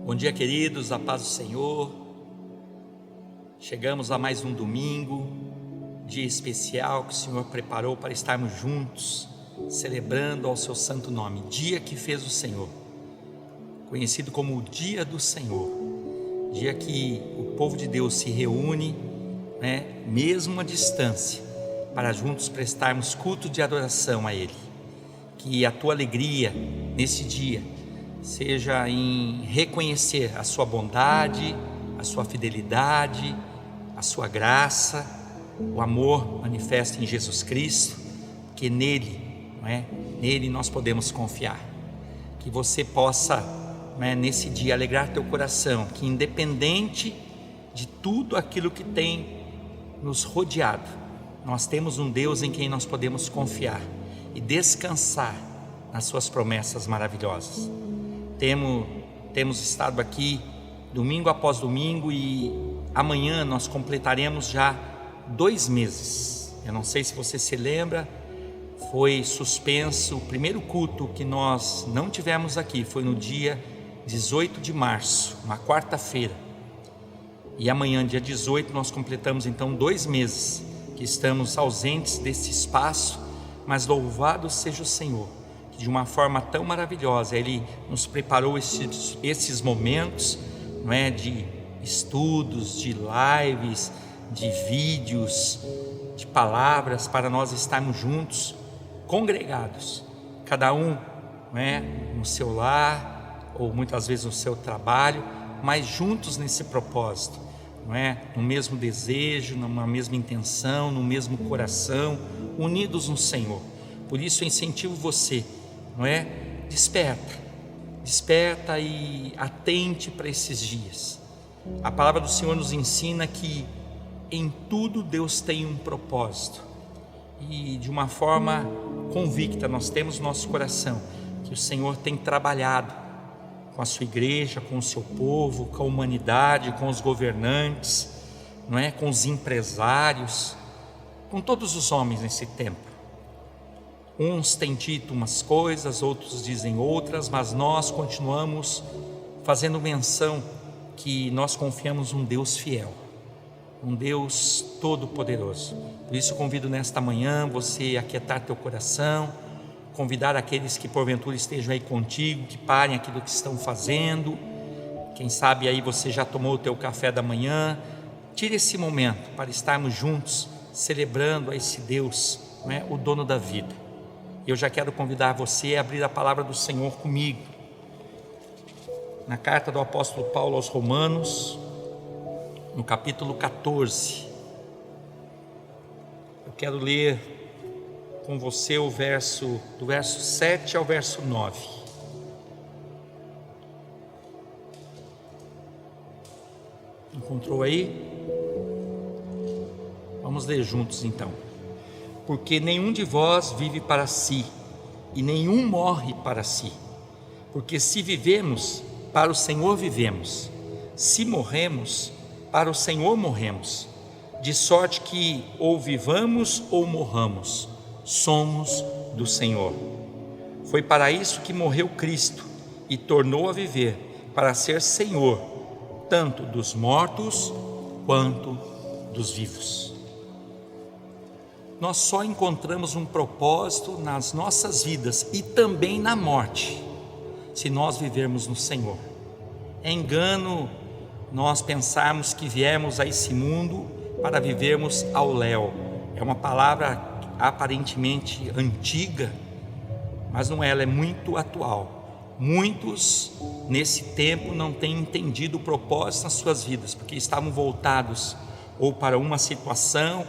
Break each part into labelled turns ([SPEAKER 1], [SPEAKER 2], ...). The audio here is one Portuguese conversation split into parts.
[SPEAKER 1] Bom dia, queridos, a paz do Senhor. Chegamos a mais um domingo, dia especial que o Senhor preparou para estarmos juntos, celebrando ao seu santo nome, dia que fez o Senhor, conhecido como o dia do Senhor, dia que o povo de Deus se reúne, mesmo à distância, para juntos prestarmos culto de adoração a Ele. Que a tua alegria nesse dia seja em reconhecer a sua bondade, a sua fidelidade, a sua graça, o amor manifesto em Jesus Cristo, que nele nós podemos confiar. Que você possa, nesse dia, alegrar teu coração, que independente de tudo aquilo que tem nos rodeado, nós temos um Deus em quem nós podemos confiar e descansar nas suas promessas maravilhosas. Temos estado aqui domingo após domingo e amanhã nós completaremos já 2 meses. Eu não sei se você se lembra, foi suspenso o primeiro culto que nós não tivemos aqui, foi no dia 18 de março, uma quarta-feira. E amanhã, dia 18, nós completamos então 2 meses que estamos ausentes desse espaço, mas louvado seja o Senhor, que de uma forma tão maravilhosa Ele nos preparou esses momentos, de estudos, de lives, de vídeos, de palavras, para nós estarmos juntos, congregados, cada um no seu lar, ou muitas vezes no seu trabalho, mas juntos nesse propósito, no mesmo desejo, numa mesma intenção, no mesmo coração, unidos no Senhor. Por isso eu incentivo você, desperta e atente para esses dias. A palavra do Senhor nos ensina que em tudo Deus tem um propósito, e de uma forma convicta nós temos no nosso coração que o Senhor tem trabalhado com a sua igreja, com o seu povo, com a humanidade, com os governantes, com os empresários, com todos os homens nesse tempo. Uns têm dito umas coisas, outros dizem outras, mas nós continuamos fazendo menção que nós confiamos um Deus fiel, um Deus todo-poderoso. Por isso eu convido nesta manhã você a aquietar teu coração, convidar aqueles que porventura estejam aí contigo, que parem aquilo que estão fazendo. Quem sabe aí você já tomou o teu café da manhã. Tire esse momento para estarmos juntos celebrando a esse Deus, o dono da vida. Eu já quero convidar você a abrir a palavra do Senhor comigo, na carta do apóstolo Paulo aos Romanos, no capítulo 14. Eu quero ler com você do verso 7 ao verso 9. Encontrou aí? Vamos ler juntos então. Porque nenhum de vós vive para si, e nenhum morre para si. Porque se vivemos, para o Senhor vivemos; se morremos, para o Senhor morremos. De sorte que ou vivamos ou morramos, somos do Senhor. Foi para isso que morreu Cristo e tornou a viver, para ser Senhor, tanto dos mortos quanto dos vivos. Nós só encontramos um propósito nas nossas vidas e também na morte, se nós vivermos no Senhor. É engano nós pensarmos que viemos a esse mundo para vivermos ao léu. É uma palavra aparentemente antiga, mas não é, ela é muito atual. Muitos nesse tempo não têm entendido o propósito nas suas vidas, porque estavam voltados ou para uma situação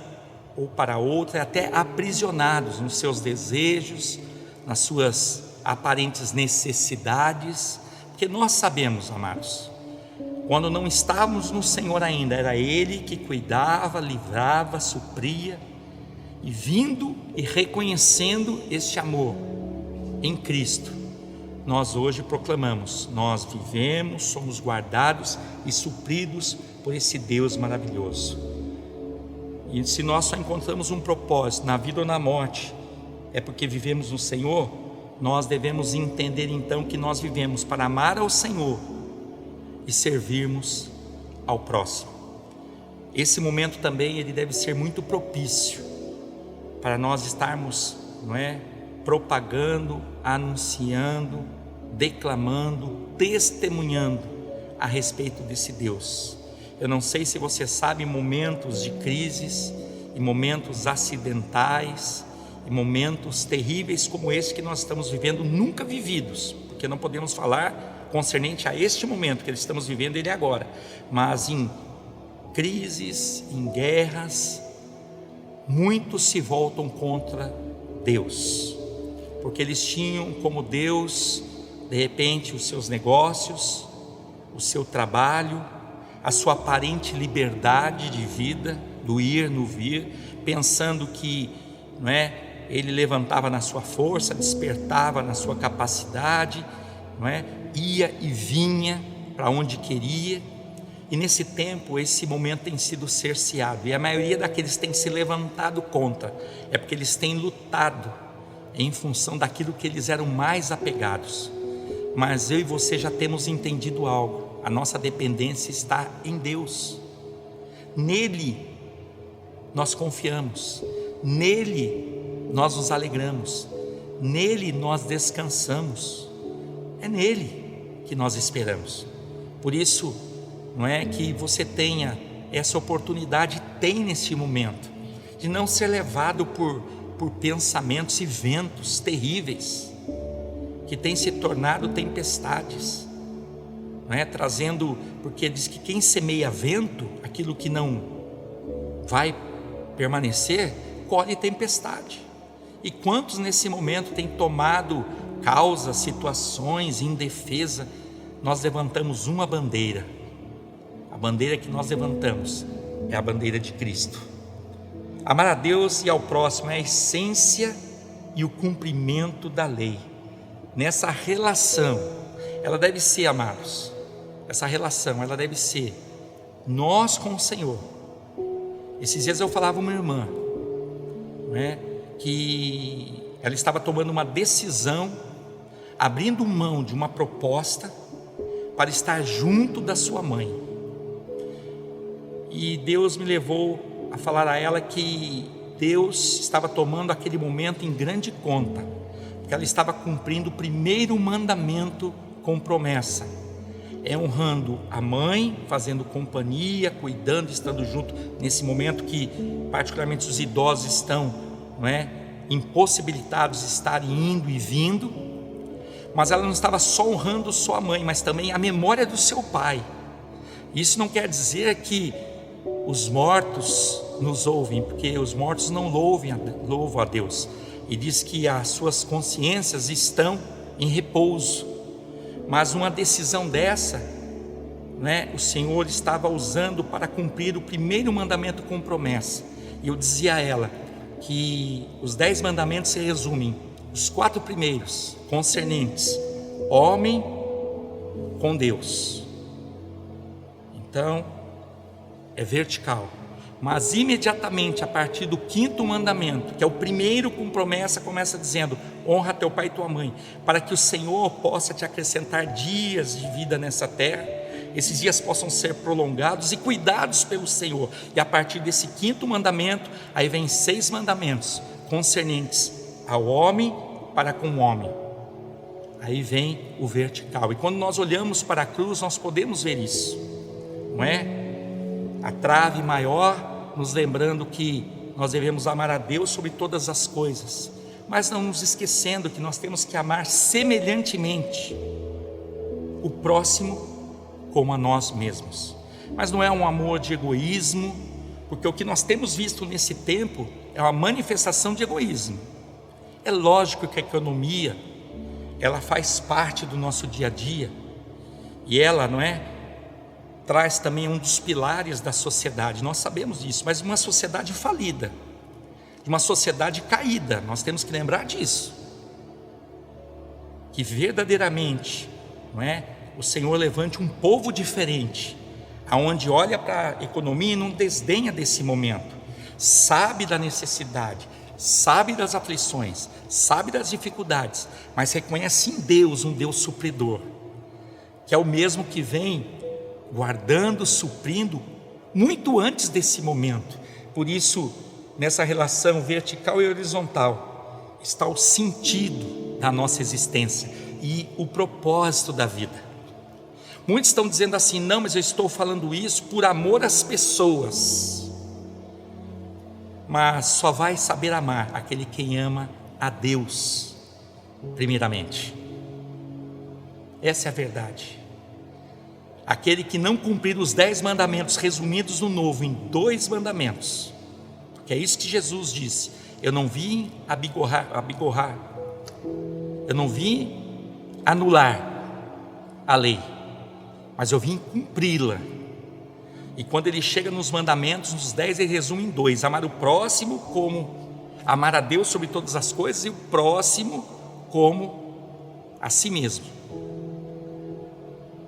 [SPEAKER 1] ou para outra, até aprisionados nos seus desejos, nas suas aparentes necessidades. Porque nós sabemos, amados, quando não estávamos no Senhor ainda, era Ele que cuidava, livrava, supria. E vindo e reconhecendo este amor em Cristo, nós hoje proclamamos: nós vivemos, somos guardados e supridos por esse Deus maravilhoso. E se nós só encontramos um propósito na vida ou na morte, é porque vivemos no Senhor. Nós devemos entender então que nós vivemos para amar ao Senhor e servirmos ao próximo. Esse momento também ele deve ser muito propício para nós estarmos, propagando, anunciando, declamando, testemunhando a respeito desse Deus. Eu não sei se você sabe, momentos de crises, e momentos acidentais, e momentos terríveis como esse que nós estamos vivendo, nunca vividos, porque não podemos falar concernente a este momento que estamos vivendo ele agora, mas em crises, em guerras, muitos se voltam contra Deus, porque eles tinham como Deus, de repente, os seus negócios, o seu trabalho, a sua aparente liberdade de vida, do ir no vir, pensando que, ele levantava na sua força, despertava na sua capacidade, ia e vinha para onde queria. E nesse tempo, esse momento tem sido cerceado, e a maioria daqueles tem se levantado contra, é porque eles têm lutado em função daquilo que eles eram mais apegados. Mas eu e você já temos entendido algo: a nossa dependência está em Deus, nele nós confiamos, nele nós nos alegramos, nele nós descansamos, é nele que nós esperamos. Por isso, que você tenha essa oportunidade, tem nesse momento, de não ser levado por pensamentos e ventos terríveis, que têm se tornado tempestades, trazendo, porque diz que quem semeia vento, aquilo que não vai permanecer, colhe tempestade. E quantos nesse momento têm tomado causas, situações, indefesa? Nós levantamos uma bandeira. A bandeira que nós levantamos é a bandeira de Cristo. Amar a Deus e ao próximo é a essência e o cumprimento da lei. Nessa relação, ela deve ser, amados, essa relação, ela deve ser nós com o Senhor. Esses dias eu falava a uma irmã, que ela estava tomando uma decisão, abrindo mão de uma proposta para estar junto da sua mãe. E Deus me levou a falar a ela que Deus estava tomando aquele momento em grande conta, porque ela estava cumprindo o primeiro mandamento com promessa, honrando a mãe, fazendo companhia, cuidando, estando junto nesse momento que particularmente os idosos estão, impossibilitados de estarem indo e vindo. Mas ela não estava só honrando sua mãe, mas também a memória do seu pai. Isso não quer dizer que os mortos nos ouvem, porque os mortos não louvam a Deus, e diz que as suas consciências estão em repouso. Mas uma decisão dessa, o Senhor estava usando para cumprir o primeiro mandamento com promessa. E eu dizia a ela que os 10 mandamentos se resumem: os 4 primeiros concernentes homem com Deus. Então é vertical, mas imediatamente a partir do 5º mandamento, que é o primeiro com promessa, começa dizendo: honra teu pai e tua mãe, para que o Senhor possa te acrescentar dias de vida nessa terra, esses dias possam ser prolongados e cuidados pelo Senhor. E a partir desse 5º mandamento, aí vem 6 mandamentos concernentes ao homem para com o homem. Aí vem o vertical, e quando nós olhamos para a cruz, nós podemos ver isso, a trave maior, nos lembrando que nós devemos amar a Deus sobre todas as coisas, mas não nos esquecendo que nós temos que amar semelhantemente o próximo como a nós mesmos. Mas não é um amor de egoísmo, porque o que nós temos visto nesse tempo é uma manifestação de egoísmo. É lógico que a economia, ela faz parte do nosso dia a dia, e ela, traz também um dos pilares da sociedade, nós sabemos disso, mas uma sociedade falida, uma sociedade caída, nós temos que lembrar disso, que verdadeiramente, o Senhor levante um povo diferente, aonde olha para a economia e não desdenha desse momento, sabe da necessidade, sabe das aflições, sabe das dificuldades, mas reconhece em Deus um Deus supridor, que é o mesmo que vem guardando, suprindo, muito antes desse momento. Por isso, nessa relação vertical e horizontal, está o sentido da nossa existência e o propósito da vida. Muitos estão dizendo assim: não, mas eu estou falando isso por amor às pessoas. Mas só vai saber amar aquele quem ama a Deus, primeiramente. Essa é a verdade. Aquele que não cumprir os 10 mandamentos resumidos no novo em 2 mandamentos, porque é isso que Jesus disse: eu não vim abigorrar, eu não vim anular a lei, mas eu vim cumpri-la. E quando ele chega nos mandamentos, nos 10, ele resume em 2: amar o próximo como amar a Deus sobre todas as coisas, e o próximo como a si mesmo.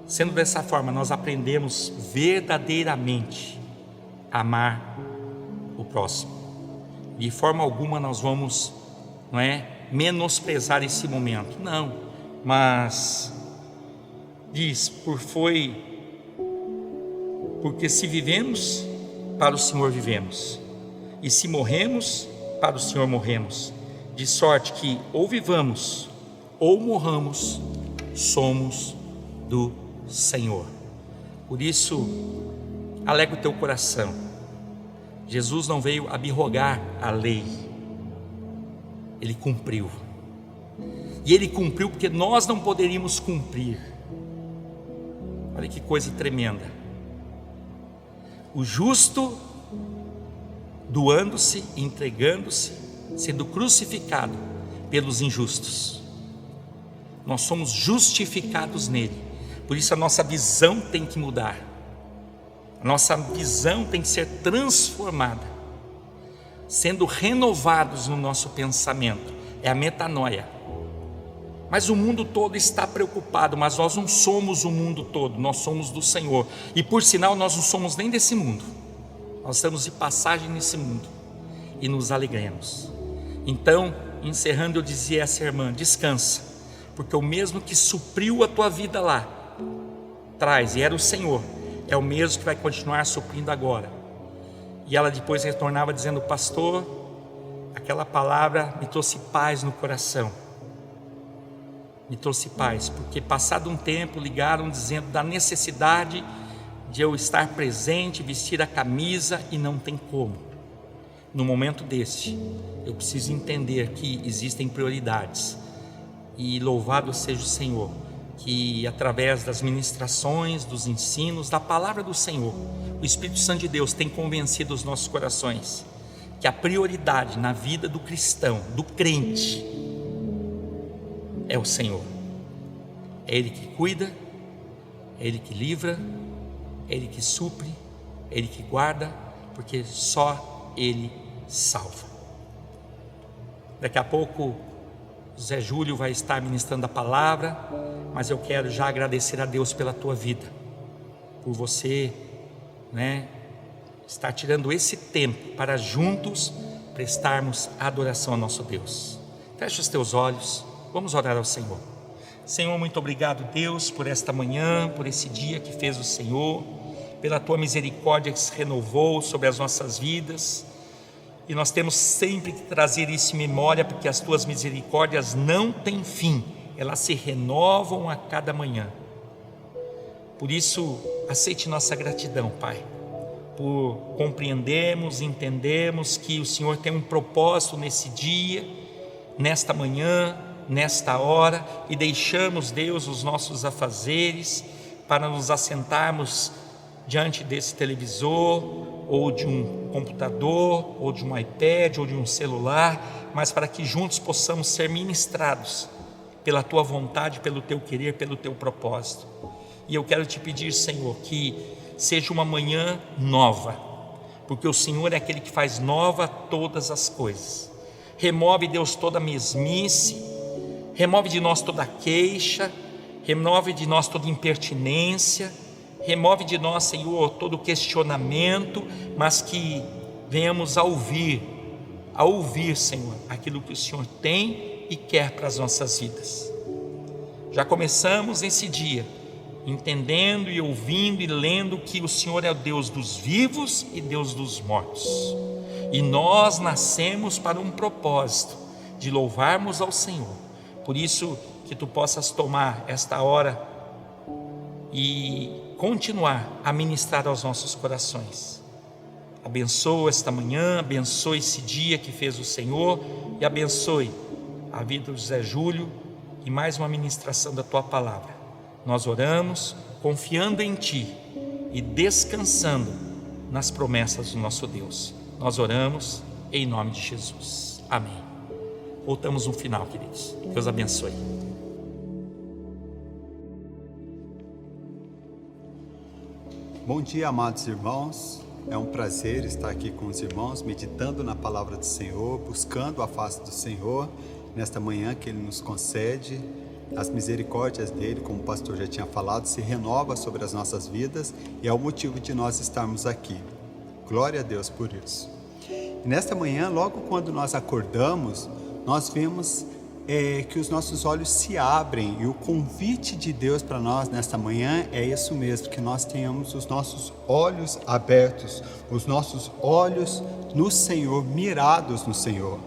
[SPEAKER 1] Sendo dessa forma, nós aprendemos verdadeiramente a amar o próximo. De forma alguma nós vamos, menosprezar esse momento. Não, mas diz: porque se vivemos, para o Senhor vivemos, e se morremos, para o Senhor morremos, de sorte que ou vivamos ou morramos, somos do Senhor. Por isso, alegra o teu coração. Jesus não veio abrogar a lei, ele cumpriu. E ele cumpriu porque nós não poderíamos cumprir. Olha que coisa tremenda. O justo doando-se, entregando-se, sendo crucificado pelos injustos. Nós somos justificados nele. Por isso a nossa visão tem que mudar. A nossa visão tem que ser transformada, sendo renovados no nosso pensamento. É a metanoia. Mas o mundo todo está preocupado, mas nós não somos o mundo todo, nós somos do Senhor. E por sinal nós não somos nem desse mundo. Nós estamos de passagem nesse mundo e nos alegremos. Então, encerrando, eu dizia a essa irmã: descansa, porque o mesmo que supriu a tua vida lá traz, e era o Senhor, é o mesmo que vai continuar suprindo agora. E ela depois retornava dizendo: pastor, aquela palavra me trouxe paz no coração, me trouxe paz, porque passado um tempo ligaram dizendo da necessidade de eu estar presente, vestir a camisa, e não tem como. No momento desse, eu preciso entender que existem prioridades, e louvado seja o Senhor, que através das ministrações, dos ensinos, da palavra do Senhor, o Espírito Santo de Deus tem convencido os nossos corações que a prioridade na vida do cristão, do crente, é o Senhor. É Ele que cuida, é Ele que livra, é Ele que supre, é Ele que guarda, porque só Ele salva. Daqui a pouco Zé Júlio vai estar ministrando a palavra, mas eu quero já agradecer a Deus pela tua vida, por você, estar tirando esse tempo para juntos prestarmos adoração ao nosso Deus. Fecha os teus olhos, vamos orar ao Senhor. Senhor, muito obrigado, Deus, por esta manhã, por esse dia que fez o Senhor, pela tua misericórdia que se renovou sobre as nossas vidas. E nós temos sempre que trazer isso em memória, porque as tuas misericórdias não têm fim, elas se renovam a cada manhã. Por isso, aceite nossa gratidão, Pai, por compreendermos, entendermos que o Senhor tem um propósito nesse dia, nesta manhã, nesta hora, e deixamos, Deus, os nossos afazeres para nos assentarmos diante desse televisor, ou de um computador, ou de um iPad, ou de um celular, mas para que juntos possamos ser ministrados pela tua vontade, pelo teu querer, pelo teu propósito. E eu quero te pedir, Senhor, que seja uma manhã nova, porque o Senhor é aquele que faz nova todas as coisas. Remove, Deus, toda a mesmice, remove de nós toda queixa, remove de nós toda impertinência, remove de nós, Senhor, todo questionamento, mas que venhamos a ouvir, Senhor, aquilo que o Senhor tem e quer para as nossas vidas. Já começamos esse dia entendendo e ouvindo e lendo que o Senhor é o Deus dos vivos e Deus dos mortos. E nós nascemos para um propósito, de louvarmos ao Senhor. Por isso que tu possas tomar esta hora e continuar a ministrar aos nossos corações. Abençoa esta manhã, abençoe esse dia que fez o Senhor e abençoe a vida do José Júlio e mais uma ministração da tua palavra. Nós oramos confiando em ti e descansando nas promessas do nosso Deus. Nós oramos em nome de Jesus. Amém. Voltamos no final, queridos. Deus abençoe.
[SPEAKER 2] Bom dia, amados irmãos. É um prazer estar aqui com os irmãos, meditando na palavra do Senhor, buscando a face do Senhor, nesta manhã que Ele nos concede. As misericórdias dele, como o pastor já tinha falado, se renova sobre as nossas vidas e é o motivo de nós estarmos aqui. Glória a Deus por isso. E nesta manhã, logo quando nós acordamos, nós vemos que os nossos olhos se abrem, e o convite de Deus para nós nesta manhã é isso mesmo, que nós tenhamos os nossos olhos abertos, os nossos olhos no Senhor, mirados no Senhor.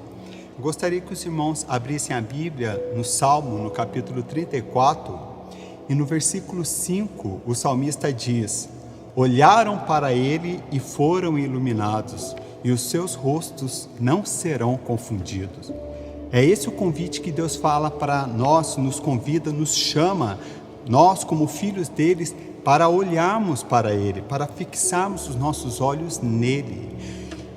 [SPEAKER 2] Eu gostaria que os irmãos abrissem a Bíblia no Salmo, no capítulo 34, e no versículo 5, o salmista diz: olharam para ele e foram iluminados, e os seus rostos não serão confundidos. É esse o convite que Deus fala para nós, nos convida, nos chama, nós como filhos deles, para olharmos para Ele, para fixarmos os nossos olhos nele.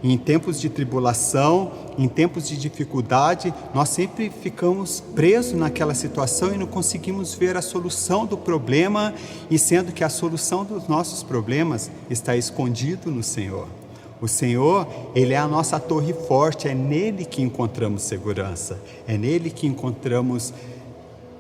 [SPEAKER 2] Em tempos de tribulação, em tempos de dificuldade, nós sempre ficamos presos naquela situação e não conseguimos ver a solução do problema, e sendo que a solução dos nossos problemas está escondido no Senhor. O Senhor, Ele é a nossa torre forte, é nele que encontramos segurança, é nele que encontramos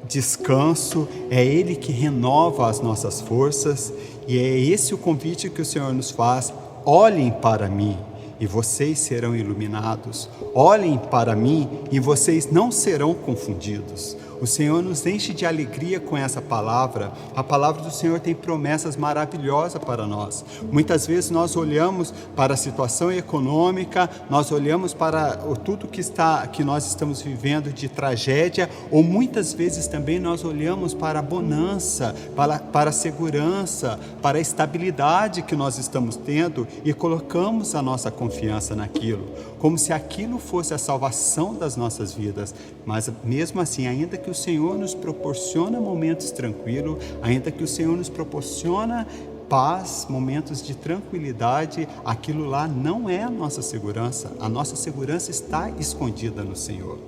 [SPEAKER 2] descanso, é Ele que renova as nossas forças, e é esse o convite que o Senhor nos faz: olhem para mim e vocês serão iluminados, olhem para mim e vocês não serão confundidos. O Senhor nos enche de alegria com essa palavra. A palavra do Senhor tem promessas maravilhosas para nós. Muitas vezes nós olhamos para a situação econômica, nós olhamos para tudo que nós estamos vivendo de tragédia, ou muitas vezes também nós olhamos para a bonança, para a segurança, para a estabilidade que nós estamos tendo e colocamos a nossa confiança naquilo, como se aquilo fosse a salvação das nossas vidas. Mas mesmo assim, ainda que o Senhor nos proporciona momentos tranquilos, ainda que o Senhor nos proporciona paz, momentos de tranquilidade, aquilo lá não é a nossa segurança está escondida no Senhor.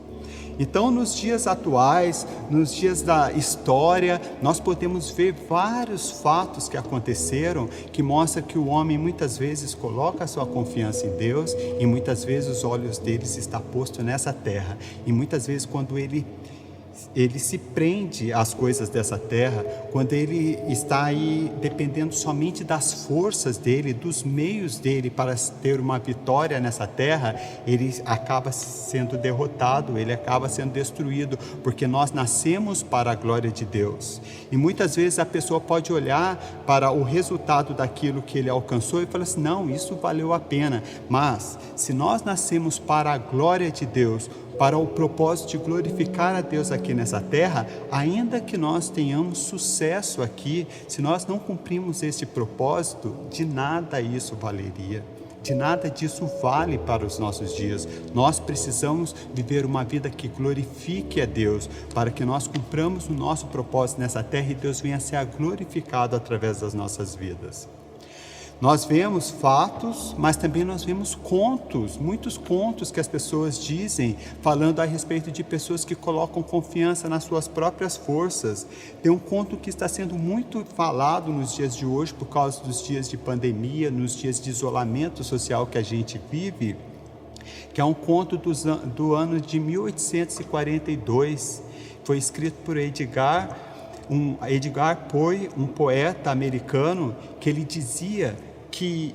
[SPEAKER 2] Então, nos dias atuais, nos dias da história, nós podemos ver vários fatos que aconteceram, que mostram que o homem muitas vezes coloca a sua confiança em Deus, e muitas vezes os olhos deles estão postos nessa terra, e muitas vezes quando ele se prende às coisas dessa terra, quando ele está aí dependendo somente das forças dele, dos meios dele para ter uma vitória nessa terra, ele acaba sendo derrotado, ele acaba sendo destruído, porque nós nascemos para a glória de Deus. E muitas vezes a pessoa pode olhar para o resultado daquilo que ele alcançou e falar assim: não, isso valeu a pena. Mas se nós nascemos para a glória de Deus, para o propósito de glorificar a Deus aqui nessa terra, ainda que nós tenhamos sucesso aqui, se nós não cumprimos esse propósito, de nada isso valeria, de nada disso vale para os nossos dias. Nós precisamos viver uma vida que glorifique a Deus, para que nós cumpramos o nosso propósito nessa terra e Deus venha a ser glorificado através das nossas vidas. Nós vemos fatos, mas também nós vemos contos, muitos contos que as pessoas dizem, falando a respeito de pessoas que colocam confiança nas suas próprias forças. Tem um conto que está sendo muito falado nos dias de hoje, por causa dos dias de pandemia, nos dias de isolamento social que a gente vive, que é um conto do ano de 1842, foi escrito por Edgar Poe, um poeta americano, que ele dizia que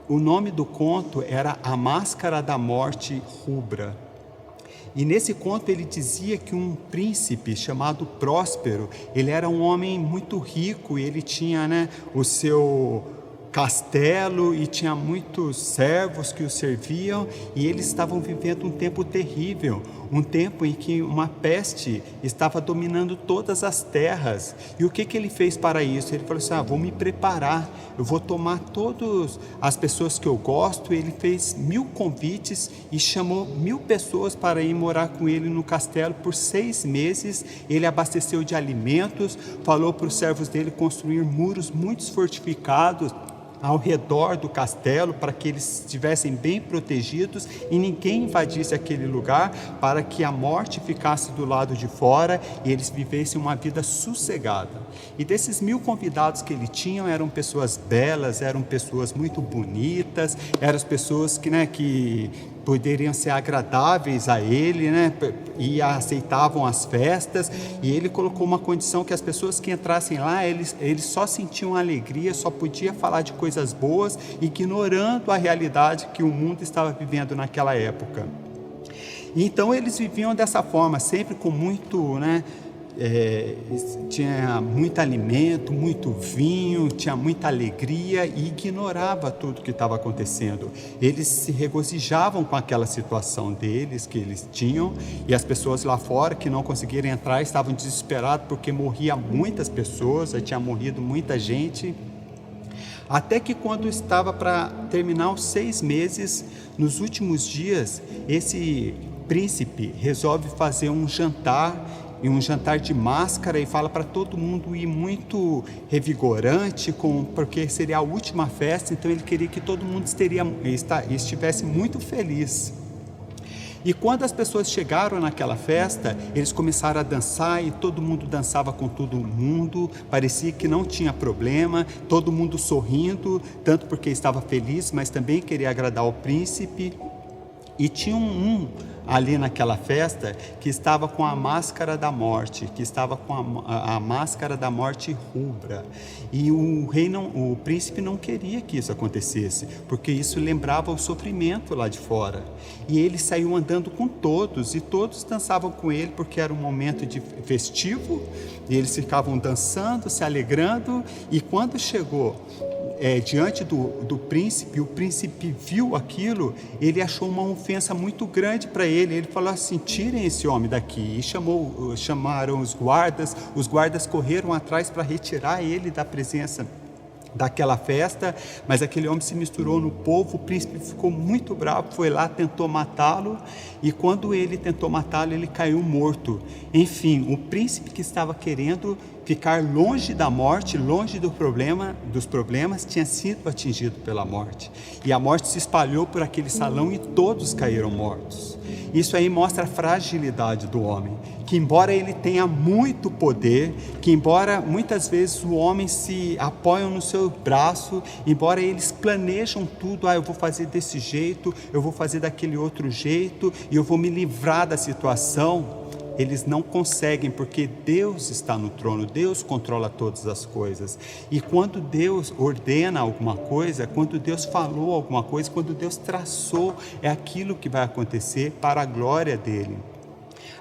[SPEAKER 2] o nome do conto era A Máscara da Morte Rubra. E nesse conto ele dizia que um príncipe chamado Próspero, ele era um homem muito rico, e ele tinha, o seu castelo e tinha muitos servos que o serviam, e eles estavam vivendo um tempo terrível, um tempo em que uma peste estava dominando todas as terras. E o que ele fez para isso? Ele falou assim: vou me preparar, eu vou tomar todas as pessoas que eu gosto. Ele fez 1000 convites e chamou 1000 pessoas para ir morar com ele no castelo por 6 meses. Ele abasteceu de alimentos, falou para os servos dele construir muros muito fortificados ao redor do castelo, para que eles estivessem bem protegidos e ninguém invadisse aquele lugar, para que a morte ficasse do lado de fora e eles vivessem uma vida sossegada. E desses 1000 convidados que ele tinha, eram pessoas belas, eram pessoas muito bonitas, eram as pessoas que poderiam ser agradáveis a ele, e aceitavam as festas. E ele colocou uma condição que as pessoas que entrassem lá, eles só sentiam alegria, só podia falar de coisas boas, ignorando a realidade que o mundo estava vivendo naquela época. E então eles viviam dessa forma, sempre com muito, tinha muito alimento, muito vinho, tinha muita alegria, e ignorava tudo que estava acontecendo. Eles se regozijavam com aquela situação deles, que eles tinham, e as pessoas lá fora que não conseguiram entrar estavam desesperadas, porque morria muitas pessoas, já tinha morrido muita gente. Até que quando estava para terminar os 6 meses, nos últimos dias, esse príncipe resolve fazer um jantar, e um jantar de máscara, e fala para todo mundo ir muito revigorante, porque seria a última festa. Então ele queria que todo mundo estivesse muito feliz. E quando as pessoas chegaram naquela festa, eles começaram a dançar, e todo mundo dançava com todo mundo, parecia que não tinha problema, todo mundo sorrindo, tanto porque estava feliz, mas também queria agradar o príncipe. E tinha um ali naquela festa que estava com a máscara da morte, que estava com a máscara da morte rubra. E o príncipe não queria que isso acontecesse, porque isso lembrava o sofrimento lá de fora. E ele saiu andando com todos, e todos dançavam com ele, porque era um momento festivo, e eles ficavam dançando, se alegrando. E quando chegou diante do príncipe, o príncipe viu aquilo, ele achou uma ofensa muito grande para ele. Ele falou assim: tirem esse homem daqui. E chamaram os guardas correram atrás para retirar ele da presença daquela festa, mas aquele homem se misturou no povo. O príncipe ficou muito bravo, foi lá, tentou matá-lo, e quando ele tentou matá-lo, ele caiu morto. Enfim, o príncipe que estava querendo ficar longe da morte, longe dos problemas, tinha sido atingido pela morte, e a morte se espalhou por aquele salão e todos caíram mortos. Isso aí mostra a fragilidade do homem, que embora ele tenha muito poder, que embora muitas vezes o homem se apoia no seu braço, embora eles planejam tudo: eu vou fazer desse jeito, eu vou fazer daquele outro jeito, e eu vou me livrar da situação, eles não conseguem, porque Deus está no trono, Deus controla todas as coisas. E quando Deus ordena alguma coisa, quando Deus falou alguma coisa, quando Deus traçou, é aquilo que vai acontecer para a glória dele.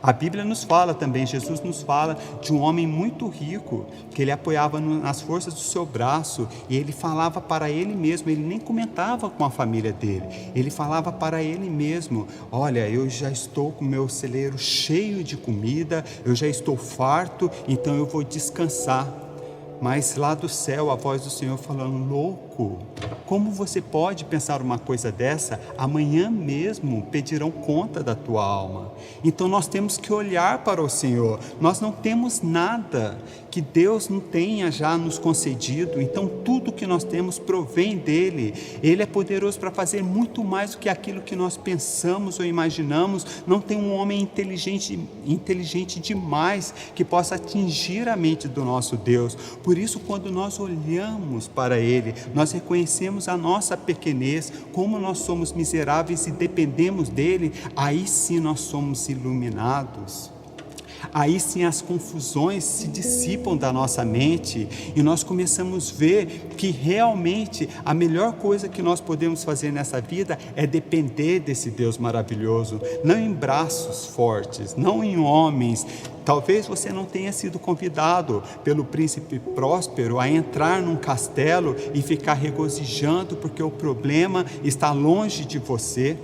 [SPEAKER 2] A Bíblia nos fala também, Jesus nos fala de um homem muito rico, que ele apoiava nas forças do seu braço, e ele falava para ele mesmo, ele nem comentava com a família dele, ele falava para ele mesmo: olha, eu já estou com o meu celeiro cheio de comida, eu já estou farto, então eu vou descansar. Mas lá do céu, a voz do Senhor falando: louco, como você pode pensar uma coisa dessa? Amanhã mesmo pedirão conta da tua alma. Então nós temos que olhar para o Senhor. Nós não temos nada que Deus não tenha já nos concedido. Então tudo que nós temos provém dele. Ele é poderoso para fazer muito mais do que aquilo que nós pensamos ou imaginamos. Não tem um homem inteligente demais que possa atingir a mente do nosso Deus. Por isso, quando nós olhamos para ele, nós reconhecemos a nossa pequenez, como nós somos miseráveis e dependemos dele. Aí sim nós somos iluminados. Aí sim as confusões se dissipam da nossa mente e nós começamos a ver que realmente a melhor coisa que nós podemos fazer nessa vida é depender desse Deus maravilhoso, não em braços fortes, não em homens. Talvez você não tenha sido convidado pelo príncipe Próspero a entrar num castelo e ficar regozijando porque o problema está longe de você,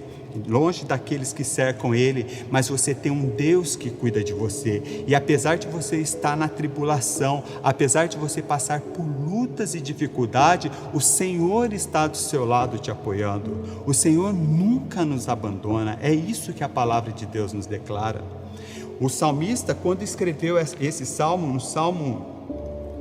[SPEAKER 2] longe daqueles que cercam ele, mas você tem um Deus que cuida de você. E apesar de você estar na tribulação, apesar de você passar por lutas e dificuldade, o Senhor está do seu lado te apoiando. O Senhor nunca nos abandona. É isso que a palavra de Deus nos declara. O salmista, quando escreveu esse salmo,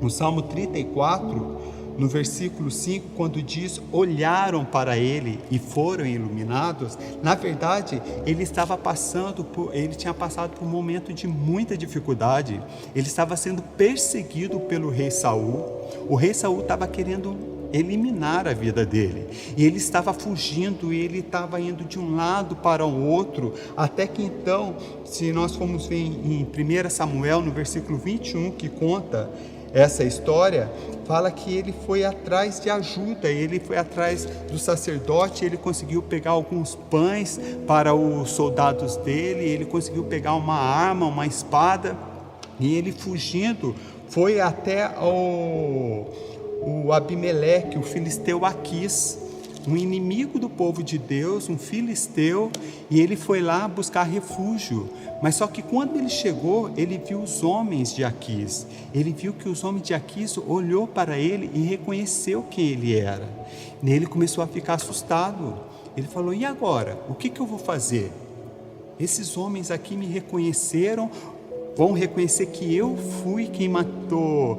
[SPEAKER 2] no Salmo 34, no versículo 5, quando diz, olharam para ele e foram iluminados, na verdade, ele tinha passado por um momento de muita dificuldade. Ele estava sendo perseguido pelo rei Saul. O rei Saul estava querendo eliminar a vida dele, e ele estava fugindo, e ele estava indo de um lado para o outro, até que então, se nós formos ver em 1 Samuel, no versículo 21, que conta essa história, fala que ele foi atrás de ajuda, ele foi atrás do sacerdote, ele conseguiu pegar alguns pães para os soldados dele, ele conseguiu pegar uma arma, uma espada, e ele fugindo, foi até o Abimeleque, o filisteu Aquis, um inimigo do povo de Deus, um filisteu, e ele foi lá buscar refúgio. Mas só que quando ele chegou, ele viu os homens de Aquis. Ele viu que os homens de Aquis olhou para ele e reconheceu quem ele era. E ele começou a ficar assustado. Ele falou, e agora? O que eu vou fazer? Esses homens aqui me reconheceram, vão reconhecer que eu fui quem matou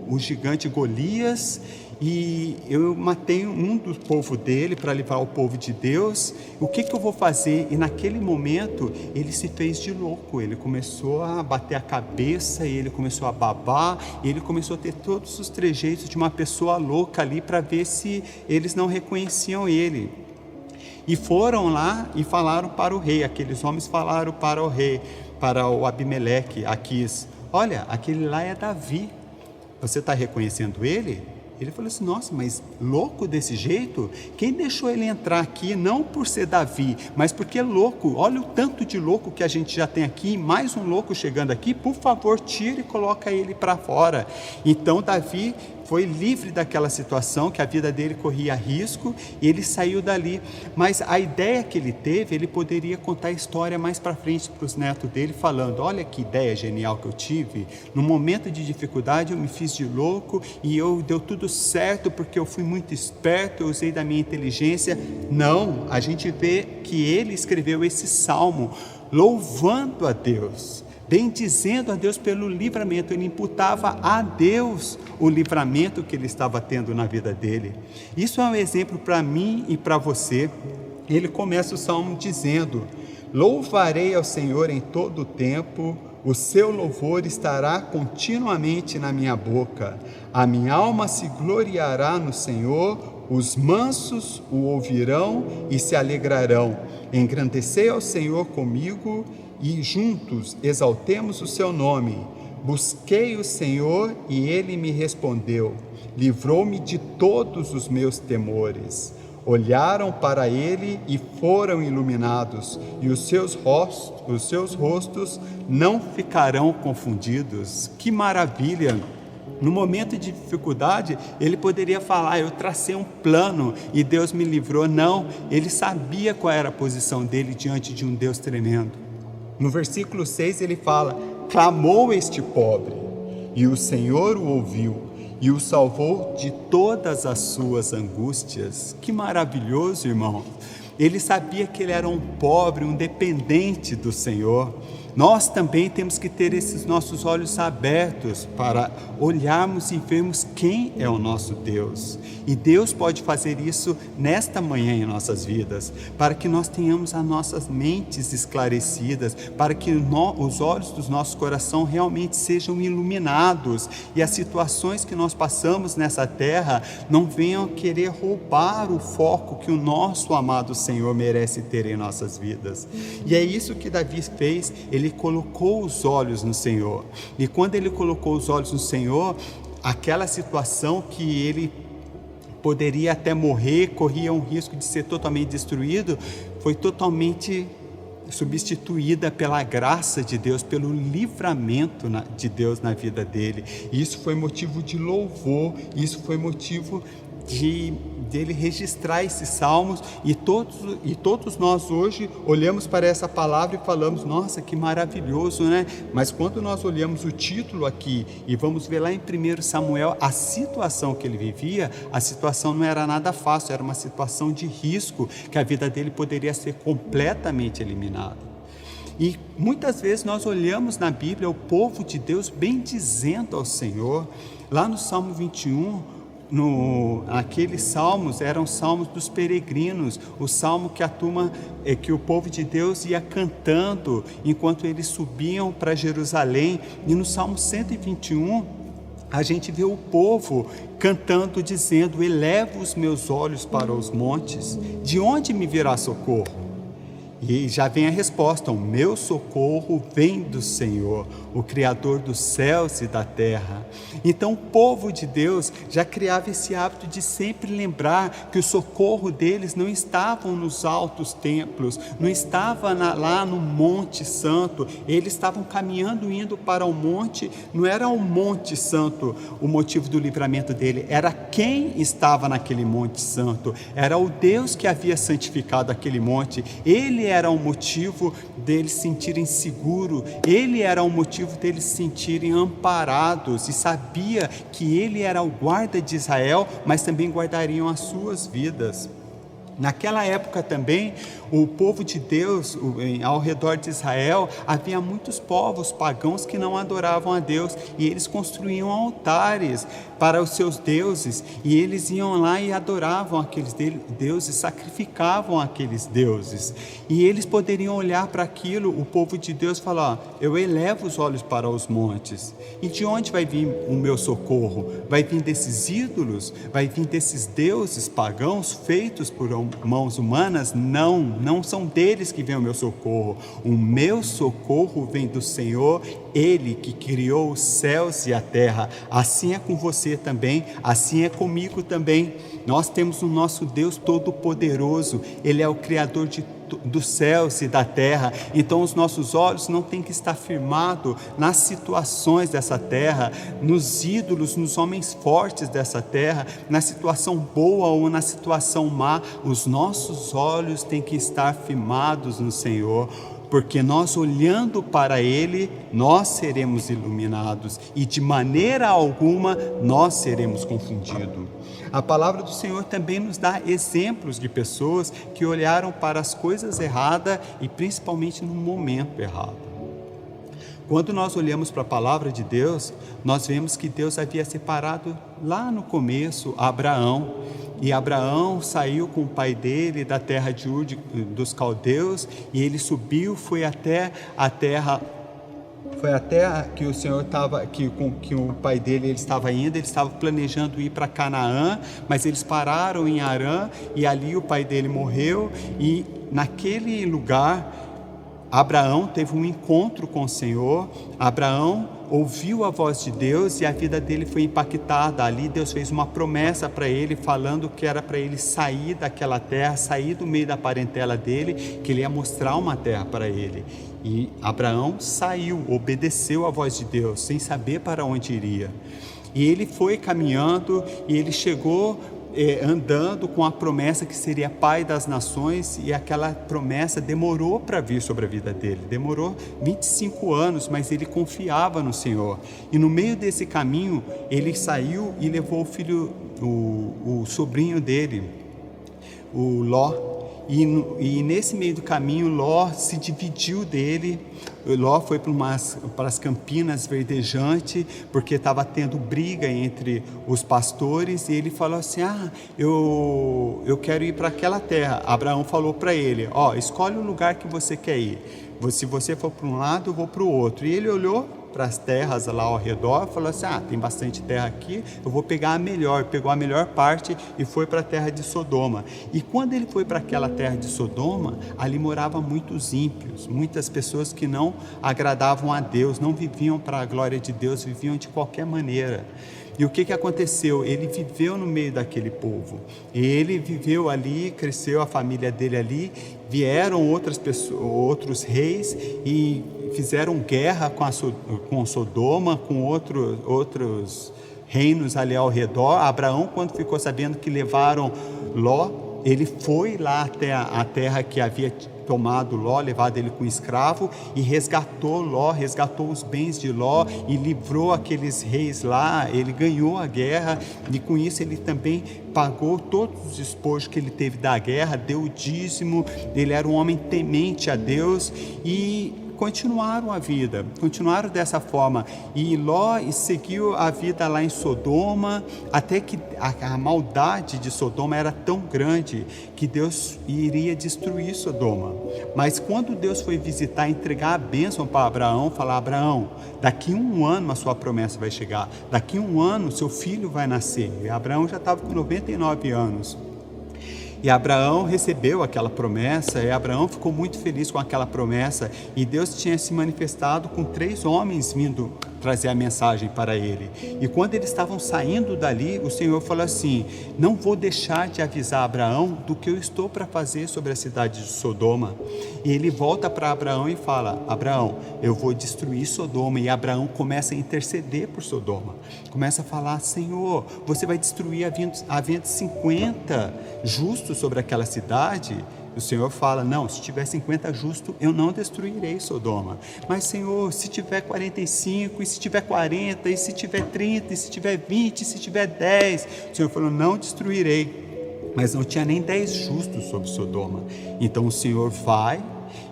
[SPEAKER 2] o gigante Golias, e eu matei um do povo dele para livrar o povo de Deus. O que eu vou fazer? E naquele momento ele se fez de louco, ele começou a bater a cabeça, ele começou a babar, ele começou a ter todos os trejeitos de uma pessoa louca ali, para ver se eles não reconheciam ele. E foram lá e falaram para o rei, aqueles homens falaram para o rei, para o Abimeleque, Aquis, olha, aquele lá é Davi, você está reconhecendo ele? Ele falou assim, nossa, mas louco desse jeito? Quem deixou ele entrar aqui, não por ser Davi, mas porque é louco? Olha o tanto de louco que a gente já tem aqui, mais um louco chegando aqui, por favor, tire e coloca ele para fora. Então Davi foi livre daquela situação, que a vida dele corria risco, e ele saiu dali. Mas a ideia que ele teve, ele poderia contar a história mais para frente para os netos dele, falando, olha que ideia genial que eu tive, no momento de dificuldade eu me fiz de louco, e deu tudo certo, porque eu fui muito esperto, eu usei da minha inteligência. Não, a gente vê que ele escreveu esse salmo, louvando a Deus, bendizendo a Deus pelo livramento. Ele imputava a Deus o livramento que ele estava tendo na vida dele. Isso é um exemplo para mim e para você. Ele começa o salmo dizendo, louvarei ao Senhor em todo o tempo, o seu louvor estará continuamente na minha boca, a minha alma se gloriará no Senhor, os mansos o ouvirão e se alegrarão. Engrandecei ao Senhor comigo, e juntos exaltemos o seu nome. Busquei o Senhor e ele me respondeu, livrou-me de todos os meus temores. Olharam para ele e foram iluminados, e os seus rostos não ficarão confundidos. Que maravilha! No momento de dificuldade, ele poderia falar, eu tracei um plano e Deus me livrou. Não, ele sabia qual era a posição dele diante de um Deus tremendo. No versículo 6 ele fala, clamou este pobre, e o Senhor o ouviu, e o salvou de todas as suas angústias. Que maravilhoso, irmão! Ele sabia que ele era um pobre, um dependente do Senhor. Nós também temos que ter esses nossos olhos abertos para olharmos e vermos quem é o nosso Deus. E Deus pode fazer isso nesta manhã em nossas vidas, para que nós tenhamos as nossas mentes esclarecidas, para que os olhos do nosso coração realmente sejam iluminados, e as situações que nós passamos nessa terra não venham querer roubar o foco que o nosso amado Senhor merece ter em nossas vidas. E é isso que Davi fez. Ele ele colocou os olhos no Senhor. E quando ele colocou os olhos no Senhor, aquela situação que ele poderia até morrer, corria um risco de ser totalmente destruído, foi totalmente substituída pela graça de Deus, pelo livramento de Deus na vida dele. E isso foi motivo de louvor, isso foi motivo dele registrar esses salmos, e todos nós hoje olhamos para essa palavra e falamos: nossa, que maravilhoso, né? Mas quando nós olhamos o título aqui e vamos ver lá em 1 Samuel a situação que ele vivia, a situação não era nada fácil, era uma situação de risco, que a vida dele poderia ser completamente eliminada. E muitas vezes nós olhamos na Bíblia o povo de Deus bendizendo ao Senhor. Lá no Salmo 21, aqueles salmos eram salmos dos peregrinos, o salmo que o povo de Deus ia cantando enquanto eles subiam para Jerusalém. E no Salmo 121 a gente vê o povo cantando, dizendo: elevo os meus olhos para os montes, de onde me virá socorro? E já vem a resposta: o meu socorro vem do Senhor, o Criador dos céus e da terra. Então o povo de Deus já criava esse hábito de sempre lembrar que o socorro deles não estava nos altos templos, não estava lá no Monte Santo. Eles estavam caminhando, indo para o monte. Não era o Monte Santo o motivo do livramento dele, era quem estava naquele Monte Santo, era o Deus que havia santificado aquele monte. Ele era o motivo deles se sentirem seguros, ele era o motivo deles se sentirem amparados, e sabia que ele era o guarda de Israel, mas também guardariam as suas vidas. Naquela época também, o povo de Deus, ao redor de Israel, havia muitos povos pagãos que não adoravam a Deus, e eles construíam altares para os seus deuses, e eles iam lá e adoravam aqueles deuses, sacrificavam aqueles deuses, e eles poderiam olhar para aquilo, o povo de Deus, falar: eu elevo os olhos para os montes, e de onde vai vir o meu socorro? Vai vir desses ídolos? Vai vir desses deuses pagãos feitos por mãos humanas? Não são deles que vem o meu socorro. O meu socorro vem do Senhor, Ele que criou os céus e a terra. Assim é com você também, assim é comigo também. Nós temos o nosso Deus Todo-Poderoso, Ele é o Criador dos céus e da terra. Então os nossos olhos não têm que estar firmados nas situações dessa terra, nos ídolos, nos homens fortes dessa terra, na situação boa ou na situação má. Os nossos olhos têm que estar firmados no Senhor, porque nós, olhando para Ele, nós seremos iluminados, e de maneira alguma nós seremos confundidos. A palavra do Senhor também nos dá exemplos de pessoas que olharam para as coisas erradas, e principalmente no momento errado. Quando nós olhamos para a palavra de Deus, nós vemos que Deus havia separado lá no começo Abraão, e Abraão saiu com o pai dele da terra de Ur dos caldeus, e ele subiu, foi até a terra que o Senhor estava, que o pai dele ele estava indo. Ele estava planejando ir para Canaã, mas eles pararam em Harã, e ali o pai dele morreu, e naquele lugar Abraão teve um encontro com o Senhor. Abraão ouviu a voz de Deus e a vida dele foi impactada. Ali Deus fez uma promessa para ele, falando que era para ele sair daquela terra, sair do meio da parentela dele, que ele ia mostrar uma terra para ele. E Abraão saiu, obedeceu a voz de Deus, sem saber para onde iria. E ele foi caminhando, e ele chegou andando com a promessa que seria pai das nações, e aquela promessa demorou para vir sobre a vida dele, demorou 25 anos, mas ele confiava no Senhor. E no meio desse caminho, ele saiu e levou o filho, o sobrinho dele, o Ló. E nesse meio do caminho, Ló se dividiu dele. Ló foi para as campinas verdejantes, porque estava tendo briga entre os pastores, e ele falou assim: eu quero ir para aquela terra. Abraão falou para ele: escolhe o lugar que você quer ir, se você for para um lado, eu vou para o outro. E ele olhou para as terras lá ao redor, falou assim, tem bastante terra aqui, eu vou pegar a melhor, pegou a melhor parte e foi para a terra de Sodoma. E quando ele foi para aquela terra de Sodoma, ali moravam muitos ímpios, muitas pessoas que não agradavam a Deus, não viviam para a glória de Deus, viviam de qualquer maneira. E o que aconteceu? Ele viveu no meio daquele povo. Ele viveu ali, cresceu a família dele ali, vieram outras pessoas, outros reis e fizeram guerra com Sodoma, com outros reinos ali ao redor. Abraão, quando ficou sabendo que levaram Ló, ele foi lá até a terra que havia tomado Ló, levado ele com escravo, e resgatou Ló, resgatou os bens de Ló e livrou aqueles reis lá. Ele ganhou a guerra e com isso ele também pagou todos os despojos que ele teve da guerra, deu o dízimo. Ele era um homem temente a Deus e continuaram a vida, continuaram dessa forma. E Ló seguiu a vida lá em Sodoma, até que a maldade de Sodoma era tão grande que Deus iria destruir Sodoma. Mas quando Deus foi visitar, entregar a bênção para Abraão, falar: Abraão, daqui 1 ano a sua promessa vai chegar, daqui 1 ano seu filho vai nascer. E Abraão já estava com 99 anos. E Abraão recebeu aquela promessa, e Abraão ficou muito feliz com aquela promessa, e Deus tinha se manifestado com 3 homens vindo trazer a mensagem para ele. E quando eles estavam saindo dali, o Senhor falou assim: não vou deixar de avisar Abraão do que eu estou para fazer sobre a cidade de Sodoma. E ele volta para Abraão e fala: Abraão, eu vou destruir Sodoma. E Abraão começa a interceder por Sodoma, começa a falar: Senhor, você vai destruir havendo 50 justos sobre aquela cidade. O Senhor fala: não, se tiver 50 justos, eu não destruirei Sodoma. Mas Senhor, se tiver 45, e se tiver 40, e se tiver 30, e se tiver 20, e se tiver 10, o Senhor falou: não destruirei. Mas não tinha nem 10 justos sobre Sodoma. Então o Senhor vai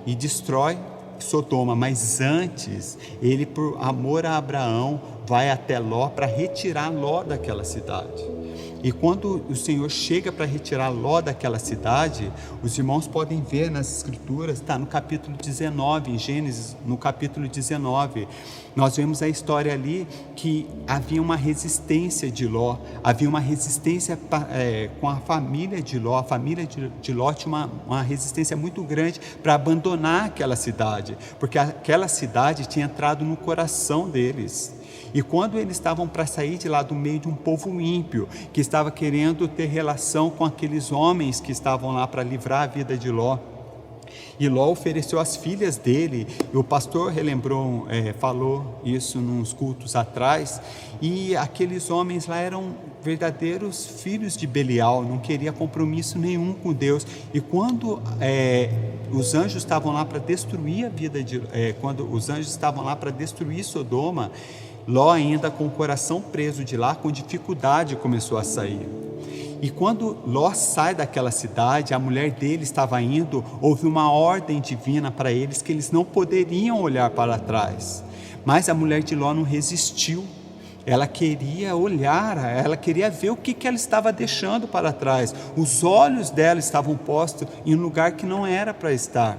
[SPEAKER 2] e destrói Sodoma, mas antes, ele, por amor a Abraão, vai até Ló para retirar Ló daquela cidade. E quando o Senhor chega para retirar Ló daquela cidade, os irmãos podem ver nas escrituras, está no capítulo 19, em Gênesis, no capítulo 19, nós vemos a história ali que havia uma resistência de Ló, havia uma resistência com a família de Ló. A família de Ló tinha uma resistência muito grande para abandonar aquela cidade, porque aquela cidade tinha entrado no coração deles. E quando eles estavam para sair de lá do meio de um povo ímpio, que estava querendo ter relação com aqueles homens que estavam lá para livrar a vida de Ló, e Ló ofereceu as filhas dele, e o pastor relembrou, falou isso nos cultos atrás, e aqueles homens lá eram verdadeiros filhos de Belial, não queria compromisso nenhum com Deus. E quando os anjos estavam lá para destruir a vida quando os anjos estavam lá para destruir Sodoma, Ló, ainda com o coração preso de lá, com dificuldade começou a sair. E quando Ló sai daquela cidade, a mulher dele estava indo, houve uma ordem divina para eles que eles não poderiam olhar para trás. Mas a mulher de Ló não resistiu. Ela queria olhar, ela queria ver o que ela estava deixando para trás. Os olhos dela estavam postos em um lugar que não era para estar.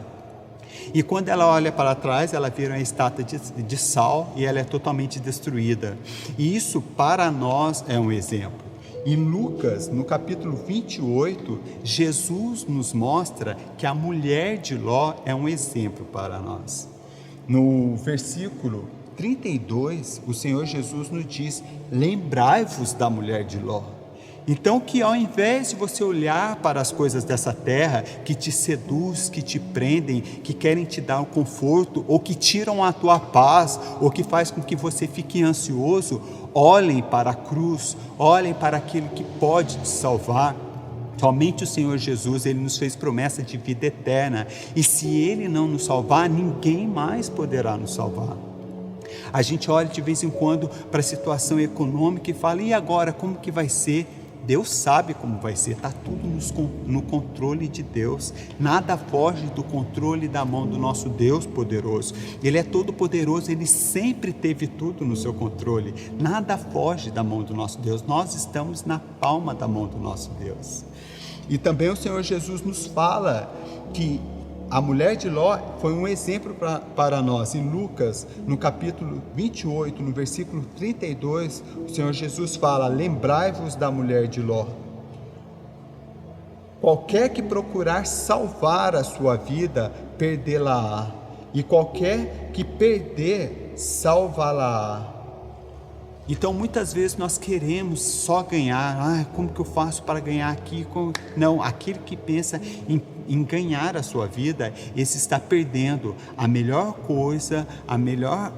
[SPEAKER 2] E quando ela olha para trás, ela vira uma estátua de sal e ela é totalmente destruída. E isso para nós é um exemplo. Em Lucas, no capítulo 28, Jesus nos mostra que a mulher de Ló é um exemplo para nós. No versículo 32, o Senhor Jesus nos diz: lembrai-vos da mulher de Ló. Então, que ao invés de você olhar para as coisas dessa terra, que te seduz, que te prendem, que querem te dar um conforto, ou que tiram a tua paz, ou que faz com que você fique ansioso, olhem para a cruz, olhem para aquele que pode te salvar. Somente o Senhor Jesus, Ele nos fez promessa de vida eterna, e se Ele não nos salvar, ninguém mais poderá nos salvar. A gente olha de vez em quando para a situação econômica e fala: e agora, como que vai ser? Deus sabe como vai ser, está tudo no controle de Deus. Nada foge do controle da mão do nosso Deus poderoso. Ele é todo poderoso, Ele sempre teve tudo no seu controle. Nada foge da mão do nosso Deus. Nós estamos na palma da mão do nosso Deus. E também o Senhor Jesus nos fala que a mulher de Ló foi um exemplo para nós. Em Lucas, no capítulo 28, no versículo 32, o Senhor Jesus fala: lembrai-vos da mulher de Ló. Qualquer que procurar salvar a sua vida, perdê-la-á, e qualquer que perder, salvá-la-á. Então muitas vezes nós queremos só ganhar. Como que eu faço para ganhar aqui? Não, aquele que pensa em ganhar a sua vida, esse está perdendo. A melhor coisa, a melhor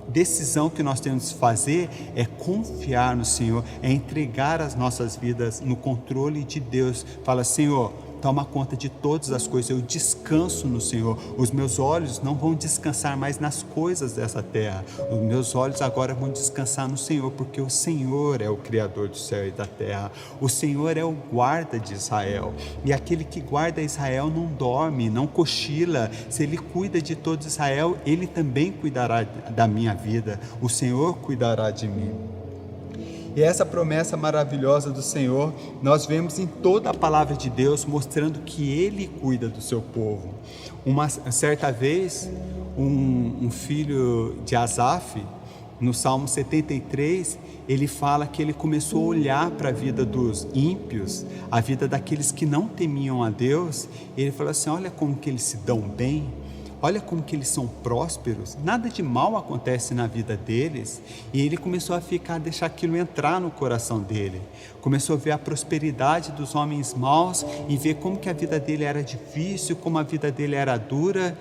[SPEAKER 2] decisão que nós temos de fazer é confiar no Senhor, é entregar as nossas vidas no controle de Deus. Fala: Senhor, toma conta de todas as coisas, eu descanso no Senhor. Os meus olhos não vão descansar mais nas coisas dessa terra, os meus olhos agora vão descansar no Senhor, porque o Senhor é o Criador do céu e da terra, o Senhor é o guarda de Israel, e aquele que guarda Israel não dorme, não cochila. Se Ele cuida de todo Israel, Ele também cuidará da minha vida, o Senhor cuidará de mim. E essa promessa maravilhosa do Senhor, nós vemos em toda a palavra de Deus, mostrando que Ele cuida do seu povo. Uma certa vez, um filho de Asaf, no Salmo 73, ele fala que ele começou a olhar para a vida dos ímpios, a vida daqueles que não temiam a Deus. Ele falou assim: olha como que eles se dão bem, olha como que eles são prósperos, nada de mal acontece na vida deles. E ele começou a deixar aquilo entrar no coração dele, começou a ver a prosperidade dos homens maus e ver como que a vida dele era difícil, como a vida dele era dura.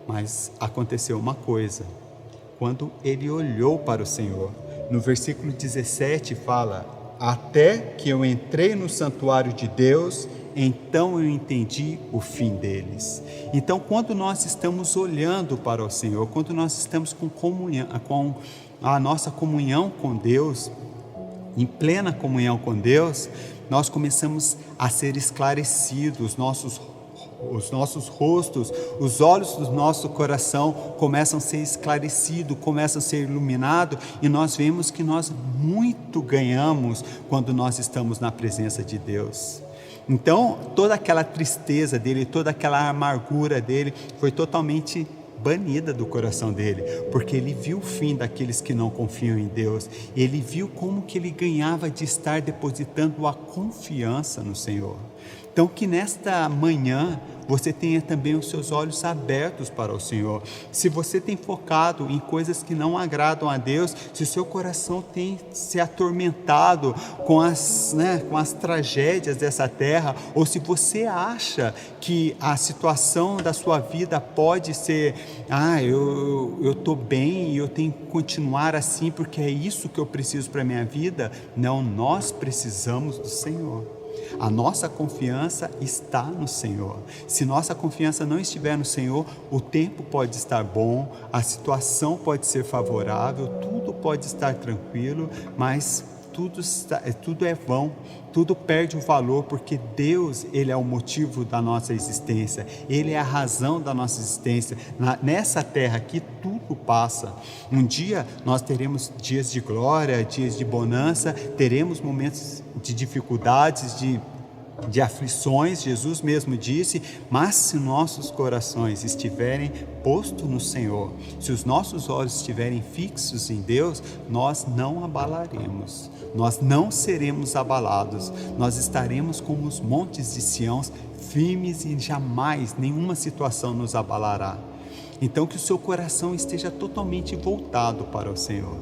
[SPEAKER 2] Mas aconteceu uma coisa, quando ele olhou para o Senhor, no versículo 17 fala: até que eu entrei no santuário de Deus, então eu entendi o fim deles. Então, quando nós estamos olhando para o Senhor, quando nós estamos com a nossa comunhão com Deus, em plena comunhão com Deus, nós começamos a ser esclarecidos, os nossos rostos, os olhos do nosso coração começam a ser esclarecidos, começam a ser iluminados, e nós vemos que nós muito ganhamos quando nós estamos na presença de Deus. Então, toda aquela tristeza dele, toda aquela amargura dele foi totalmente banida do coração dele, porque ele viu o fim daqueles que não confiam em Deus. Ele viu como que ele ganhava de estar depositando a confiança no Senhor. Então, que nesta manhã você tenha também os seus olhos abertos para o Senhor. Se você tem focado em coisas que não agradam a Deus, se o seu coração tem se atormentado com as tragédias dessa terra, ou se você acha que a situação da sua vida pode ser: eu estou bem e eu tenho que continuar assim porque é isso que eu preciso para a minha vida. Não, nós precisamos do Senhor. A nossa confiança está no Senhor. Se nossa confiança não estiver no Senhor, o tempo pode estar bom, a situação pode ser favorável, tudo pode estar tranquilo, mas tudo é vão, tudo perde o valor, porque Deus, Ele é o motivo da nossa existência, Ele é a razão da nossa existência. Nessa terra aqui tudo passa. Um dia nós teremos dias de glória, dias de bonança, teremos momentos de dificuldades, de aflições, Jesus mesmo disse, mas se nossos corações estiverem postos no Senhor, se os nossos olhos estiverem fixos em Deus, nós não abalaremos, nós não seremos abalados, nós estaremos como os montes de Sião, firmes, e jamais nenhuma situação nos abalará. Então, que o seu coração esteja totalmente voltado para o Senhor.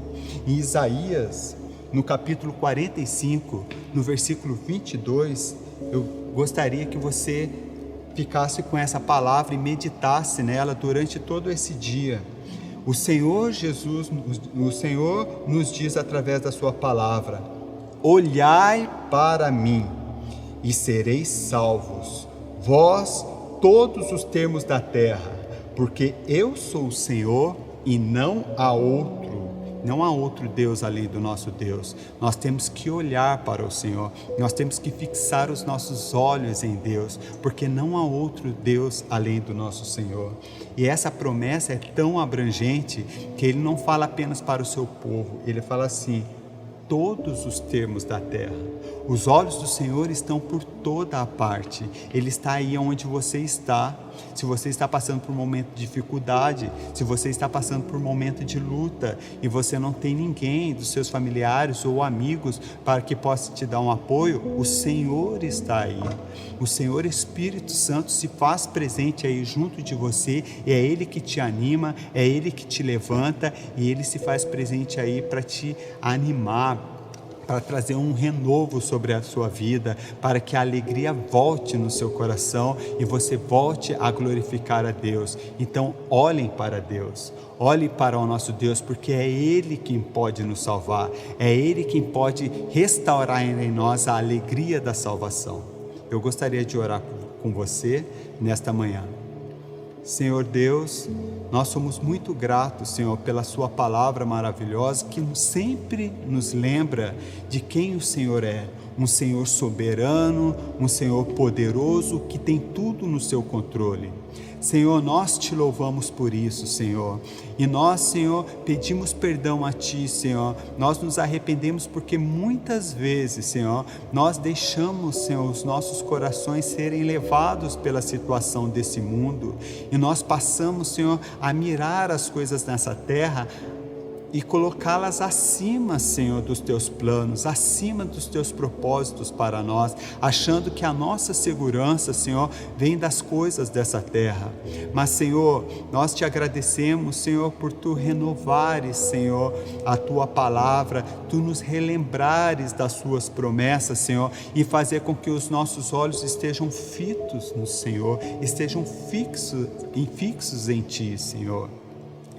[SPEAKER 2] Em Isaías, no capítulo 45, no versículo 22, eu gostaria que você ficasse com essa palavra e meditasse nela durante todo esse dia. O Senhor Jesus, o Senhor nos diz através da sua palavra: olhai para mim e sereis salvos, vós todos os termos da terra, porque eu sou o Senhor e não há outro Deus além do nosso Deus. Nós temos que olhar para o Senhor, nós temos que fixar os nossos olhos em Deus, porque não há outro Deus além do nosso Senhor. E essa promessa é tão abrangente que Ele não fala apenas para o seu povo, Ele fala assim: todos os termos da terra. Os olhos do Senhor estão por toda a parte. Ele está aí onde você está. Se você está passando por um momento de dificuldade, se você está passando por um momento de luta e você não tem ninguém dos seus familiares ou amigos para que possa te dar um apoio, o Senhor está aí. O Senhor Espírito Santo se faz presente aí junto de você, e é Ele que te anima, é Ele que te levanta, e Ele se faz presente aí para te animar, para trazer um renovo sobre a sua vida, para que a alegria volte no seu coração e você volte a glorificar a Deus. Então olhem para Deus, olhem para o nosso Deus, porque é Ele quem pode nos salvar, é Ele quem pode restaurar em nós a alegria da salvação. Eu gostaria de orar com você nesta manhã. Senhor Deus, nós somos muito gratos, Senhor, pela sua palavra maravilhosa que sempre nos lembra de quem o Senhor é. Um Senhor soberano, um Senhor poderoso que tem tudo no seu controle. Senhor, nós te louvamos por isso, Senhor. E nós, Senhor, pedimos perdão a Ti, Senhor. Nós nos arrependemos porque muitas vezes, Senhor, nós deixamos, Senhor, os nossos corações serem levados pela situação desse mundo. E nós passamos, Senhor, a mirar as coisas nessa terra e colocá-las acima, Senhor, dos Teus planos, acima dos Teus propósitos para nós, achando que a nossa segurança, Senhor, vem das coisas dessa terra. Mas, Senhor, nós Te agradecemos, Senhor, por Tu renovares, Senhor, a Tua palavra, Tu nos relembrares das Suas promessas, Senhor, e fazer com que os nossos olhos estejam fitos no Senhor, estejam fixos em Ti, Senhor.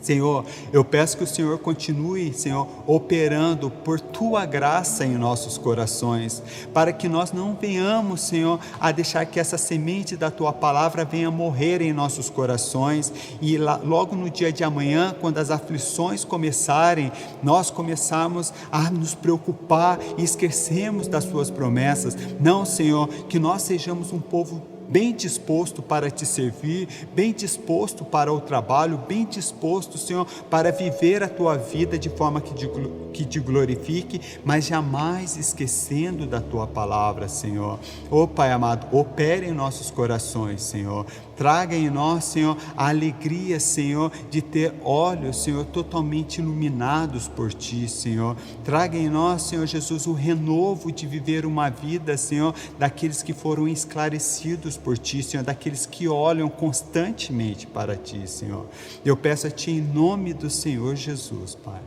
[SPEAKER 2] Senhor, eu peço que o Senhor continue, Senhor, operando por Tua graça em nossos corações, para que nós não venhamos, Senhor, a deixar que essa semente da Tua palavra venha morrer em nossos corações, e logo no dia de amanhã, quando as aflições começarem, nós começarmos a nos preocupar e esquecemos das Suas promessas. Não, Senhor, que nós sejamos um povo bem disposto para Te servir, bem disposto para o trabalho, bem disposto, Senhor, para viver a Tua vida de forma que Te glorifique, mas jamais esquecendo da Tua palavra, Senhor. Ó Pai amado, opere em nossos corações, Senhor. Traga em nós, Senhor, a alegria, Senhor, de ter olhos, Senhor, totalmente iluminados por Ti, Senhor. Traga em nós, Senhor Jesus, o renovo de viver uma vida, Senhor, daqueles que foram esclarecidos por Ti, Senhor, daqueles que olham constantemente para Ti, Senhor. Eu peço a Ti em nome do Senhor Jesus, Pai.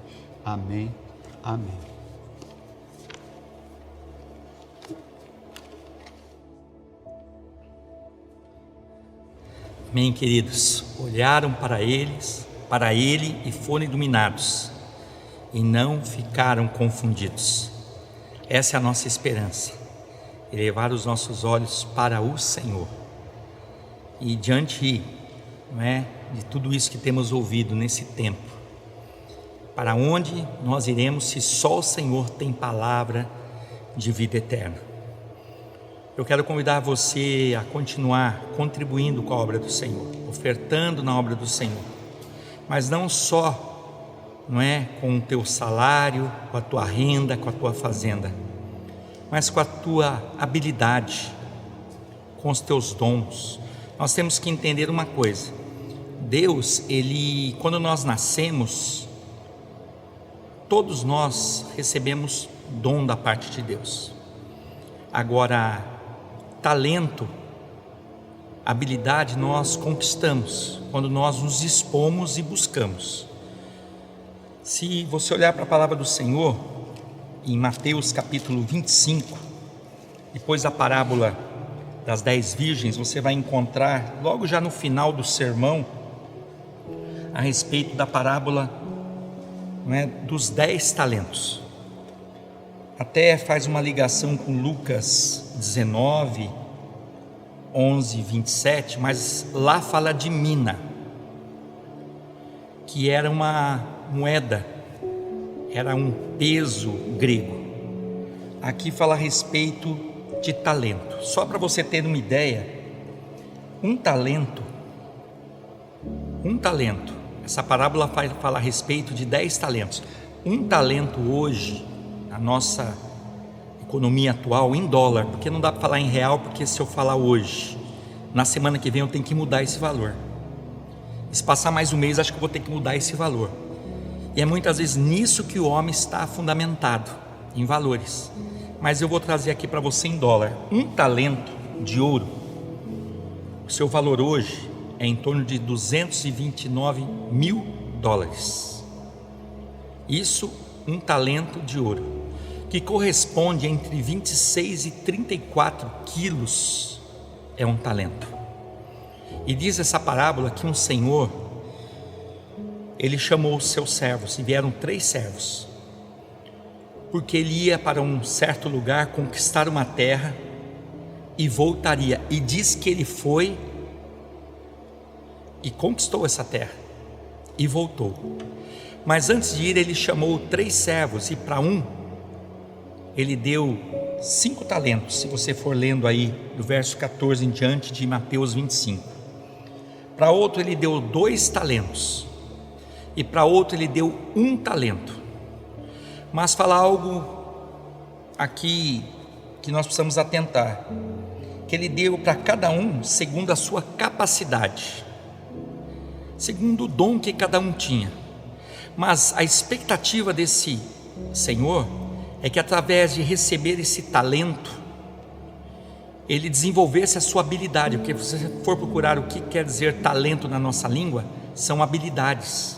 [SPEAKER 2] Amém. Amém.
[SPEAKER 1] Amém, queridos. Olharam para Ele e foram iluminados, e não ficaram confundidos. Essa é a nossa esperança, elevar os nossos olhos para o Senhor. E diante, de tudo isso que temos ouvido nesse tempo, para onde nós iremos se só o Senhor tem palavra de vida eterna? Eu quero convidar você a continuar contribuindo com a obra do Senhor, ofertando na obra do Senhor, mas não só, com o teu salário, com a tua renda, com a tua fazenda, mas com a tua habilidade, com os teus dons. Nós temos que entender uma coisa: Deus, quando nós nascemos, todos nós recebemos dom da parte de Deus. Agora, talento, habilidade nós conquistamos quando nós nos expomos e buscamos. Se você olhar para a palavra do Senhor, em Mateus capítulo 25, depois da parábola das 10 virgens, você vai encontrar, logo já no final do sermão, a respeito da parábola dos 10 talentos. Até faz uma ligação com Lucas 19, 11, 27, mas lá fala de mina, que era uma moeda, era um peso grego. Aqui fala a respeito de talento. Só para você ter uma ideia, um talento, essa parábola fala a respeito de 10 talentos. Um talento hoje, na nossa economia atual, em dólar, porque não dá para falar em real, porque se eu falar hoje, na semana que vem eu tenho que mudar esse valor. E se passar mais um mês, acho que eu vou ter que mudar esse valor. E é muitas vezes nisso que o homem está fundamentado, em valores. Mas eu vou trazer aqui para você em dólar. Um talento de ouro, o seu valor hoje é em torno de 229 mil dólares. Isso, um talento de ouro, que corresponde entre 26 e 34 quilos, é um talento. E diz essa parábola que um senhor, ele chamou os seus servos, e vieram 3 servos, porque ele ia para um certo lugar conquistar uma terra e voltaria, e diz que ele foi e conquistou essa terra e voltou. Mas antes de ir, ele chamou 3 servos, e para um ele deu 5 talentos, se você for lendo aí do verso 14 em diante de Mateus 25. Para outro ele deu 2 talentos, e para outro ele deu 1 talento. Mas fala algo aqui que nós precisamos atentar, que ele deu para cada um segundo a sua capacidade, segundo o dom que cada um tinha. Mas a expectativa desse senhor é que através de receber esse talento, ele desenvolvesse a sua habilidade, porque se você for procurar o que quer dizer talento na nossa língua, são habilidades.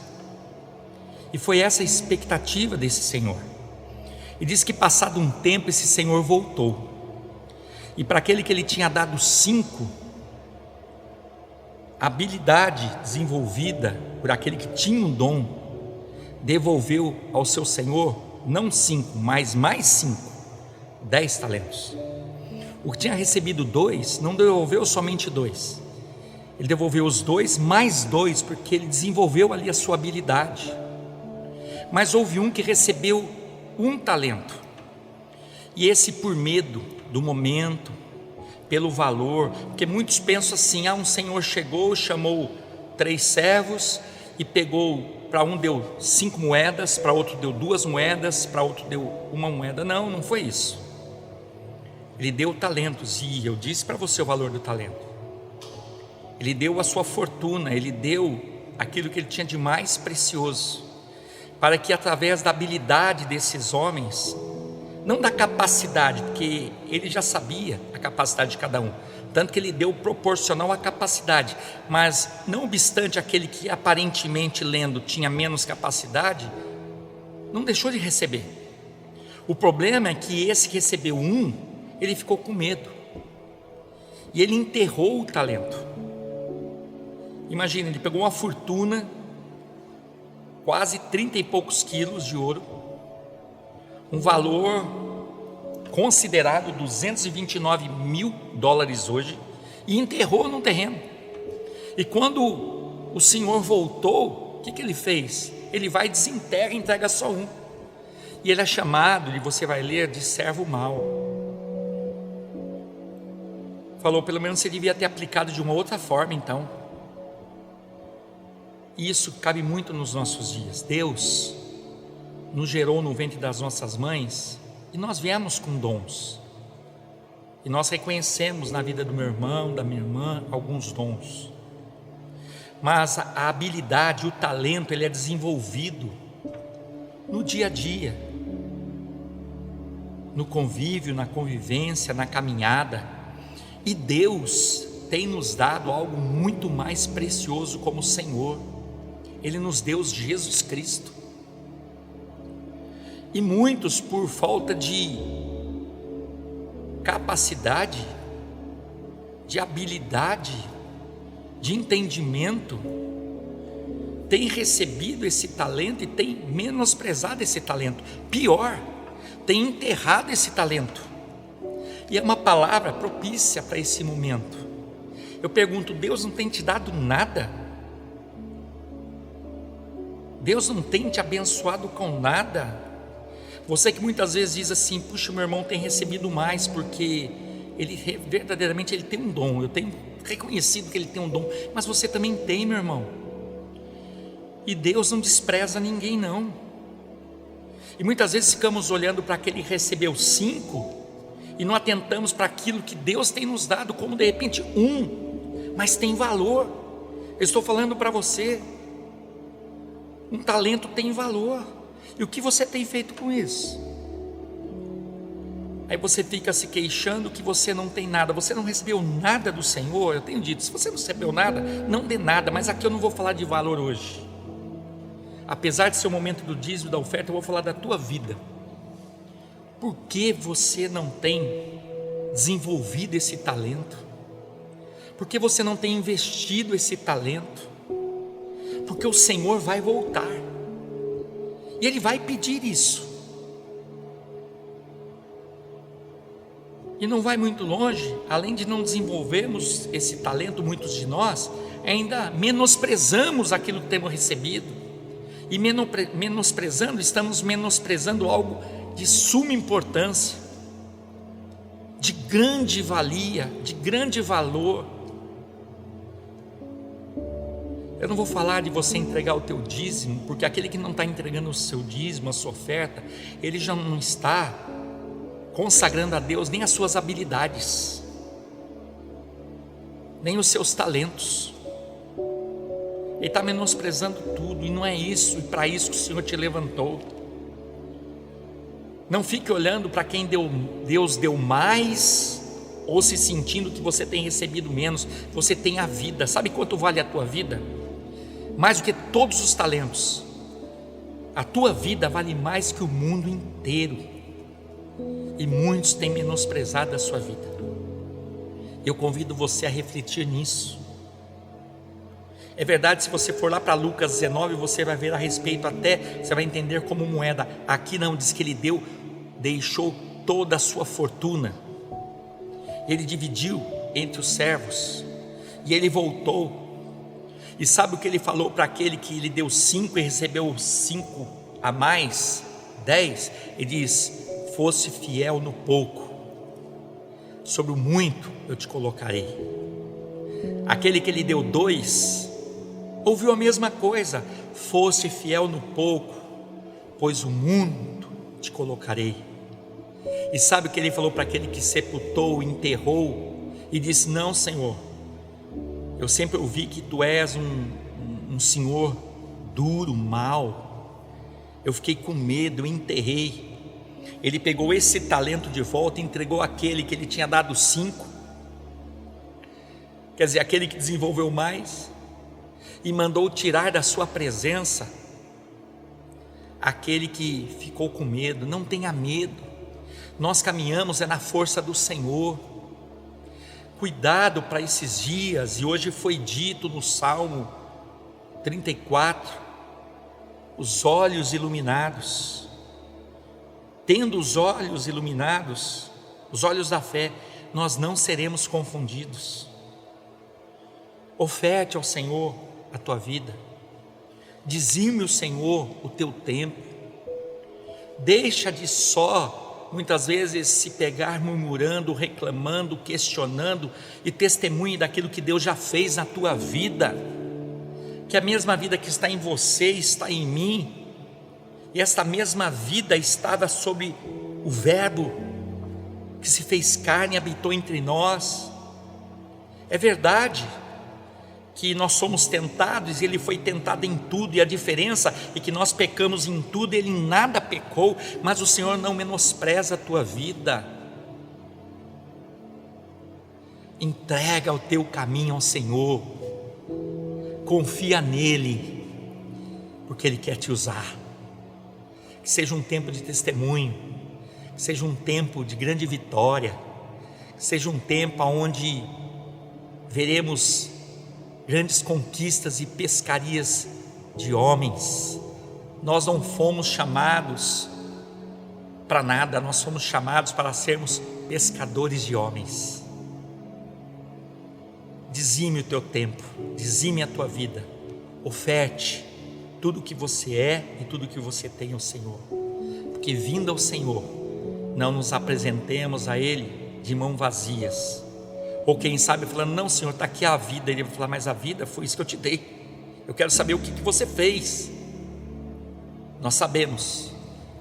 [SPEAKER 1] E foi essa a expectativa desse senhor. E diz que passado um tempo esse senhor voltou, e para aquele que ele tinha dado 5, a habilidade desenvolvida por aquele que tinha um dom, devolveu ao seu senhor não 5, mas mais 5, 10 talentos. O que tinha recebido 2, não devolveu somente 2, ele devolveu os 2 mais 2, porque ele desenvolveu ali a sua habilidade. Mas houve um que recebeu 1 talento, e esse por medo do momento, pelo valor, porque muitos pensam assim: um senhor chegou, chamou 3 servos e pegou, para um deu 5 moedas, para outro deu 2 moedas, para outro deu 1 moeda. Não foi isso. Ele deu talentos, e eu disse para você o valor do talento. Ele deu a sua fortuna, ele deu aquilo que ele tinha de mais precioso, para que através da habilidade desses homens, não da capacidade, porque ele já sabia a capacidade de cada um, tanto que ele deu proporcional à capacidade, mas não obstante aquele que aparentemente lendo tinha menos capacidade, não deixou de receber. O problema é que esse que recebeu 1, ele ficou com medo, e ele enterrou o talento. Imagina, ele pegou uma fortuna, quase 30 e poucos quilos de ouro, um valor considerado 229 mil dólares hoje, e enterrou num terreno. E quando o senhor voltou, o que ele fez? Ele vai, desenterra e entrega só 1, e ele é chamado, e você vai ler, de servo mau. Falou, pelo menos você devia ter aplicado de uma outra forma então. E isso cabe muito nos nossos dias. Deus nos gerou no ventre das nossas mães, e nós viemos com dons, e nós reconhecemos na vida do meu irmão, da minha irmã, alguns dons, mas a habilidade, o talento, ele é desenvolvido no dia a dia, no convívio, na convivência, na caminhada. E Deus tem nos dado algo muito mais precioso como Senhor. Ele nos deu Jesus Cristo. E muitos, por falta de capacidade, de habilidade, de entendimento, têm recebido esse talento e têm menosprezado esse talento. Pior, têm enterrado esse talento. E é uma palavra propícia para esse momento. Eu pergunto: Deus não tem te dado nada? Deus não tem te abençoado com nada? Você que muitas vezes diz assim: puxa, meu irmão tem recebido mais, porque ele verdadeiramente ele tem um dom, eu tenho reconhecido que ele tem um dom, mas você também tem, meu irmão. E Deus não despreza ninguém não. E muitas vezes ficamos olhando para aquele que recebeu 5 e não atentamos para aquilo que Deus tem nos dado, como de repente mas tem valor. Eu estou falando para você, um talento tem valor, e o que você tem feito com isso? Aí você fica se queixando que você não tem nada, você não recebeu nada do Senhor. Eu tenho dito, se você não recebeu nada, não dê nada, mas aqui eu não vou falar de valor hoje. Apesar de ser o momento do dízimo, da oferta, eu vou falar da tua vida. Por que você não tem desenvolvido esse talento? Por que você não tem investido esse talento? Porque o Senhor vai voltar, e Ele vai pedir isso. E não vai muito longe, além de não desenvolvermos esse talento, muitos de nós ainda menosprezamos aquilo que temos recebido, e menosprezando, estamos menosprezando algo de suma importância, de grande valia, de grande valor. Eu não vou falar de você entregar o teu dízimo, porque aquele que não está entregando o seu dízimo, a sua oferta, ele já não está consagrando a Deus nem as suas habilidades, nem os seus talentos. Ele está menosprezando tudo, e não é isso, e para isso que o Senhor te levantou. Não fique olhando para quem Deus deu mais, ou se sentindo que você tem recebido menos. Você tem a vida. Sabe quanto vale a tua vida? Mais do que todos os talentos. A tua vida vale mais que o mundo inteiro, e muitos têm menosprezado a sua vida. Eu convido você a refletir nisso. É verdade, se você for lá para Lucas 19, você vai ver a respeito, até você vai entender como moeda. Aqui não diz que ele deixou toda a sua fortuna, ele dividiu entre os servos, e ele voltou. E sabe o que ele falou para aquele que lhe deu 5 e recebeu 5 a mais, 10? Ele diz: fosse fiel no pouco, sobre o muito eu te colocarei. Aquele que lhe deu 2, ouviu a mesma coisa: fosse fiel no pouco, pois o muito te colocarei. E sabe o que ele falou para aquele que sepultou, enterrou, e disse: não, Senhor, eu sempre ouvi que tu és um Senhor duro, mau. Eu fiquei com medo, eu enterrei. Ele pegou esse talento de volta e entregou àquele que ele tinha dado 5, quer dizer, aquele que desenvolveu mais, e mandou tirar da sua presença aquele que ficou com medo. Não tenha medo, nós caminhamos na força do Senhor. Cuidado para esses dias, e hoje foi dito no Salmo 34, os olhos iluminados. Tendo os olhos iluminados, os olhos da fé, nós não seremos confundidos. Oferte ao Senhor a tua vida, dizime ao Senhor o teu tempo. Deixa de só, muitas vezes, se pegar murmurando, reclamando, questionando, e testemunhe daquilo que Deus já fez na tua vida, que a mesma vida que está em você está em mim, e esta mesma vida estava sobre o Verbo que se fez carne e habitou entre nós. É verdade que nós somos tentados, e Ele foi tentado em tudo, e a diferença é que nós pecamos em tudo, Ele em nada pecou, mas o Senhor não menospreza a tua vida. Entrega o teu caminho ao Senhor, confia nele, porque Ele quer te usar. Que seja um tempo de testemunho, que seja um tempo de grande vitória, que seja um tempo onde veremos grandes conquistas e pescarias de homens. Nós não fomos chamados para nada, nós fomos chamados para sermos pescadores de homens. Dizime o teu tempo, dizime a tua vida, oferte tudo o que você é e tudo o que você tem ao Senhor, porque vindo ao Senhor, não nos apresentemos a Ele de mãos vazias, ou quem sabe falando: não, Senhor, está aqui a vida. Ele vai falar: mas a vida foi isso que eu te dei, eu quero saber o que você fez. Nós sabemos,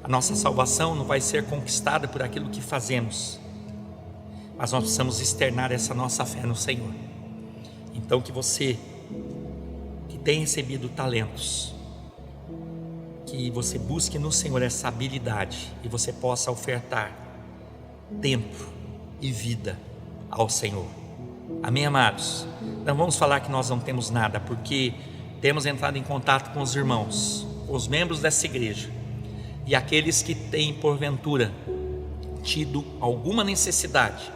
[SPEAKER 1] a nossa salvação não vai ser conquistada por aquilo que fazemos, mas nós precisamos externar essa nossa fé no Senhor. Então que você que tem recebido talentos, que você busque no Senhor essa habilidade e você possa ofertar tempo e vida ao Senhor. Amém, amados? Não vamos falar que nós não temos nada, porque temos entrado em contato com os irmãos, com os membros dessa igreja, e aqueles que têm porventura tido alguma necessidade,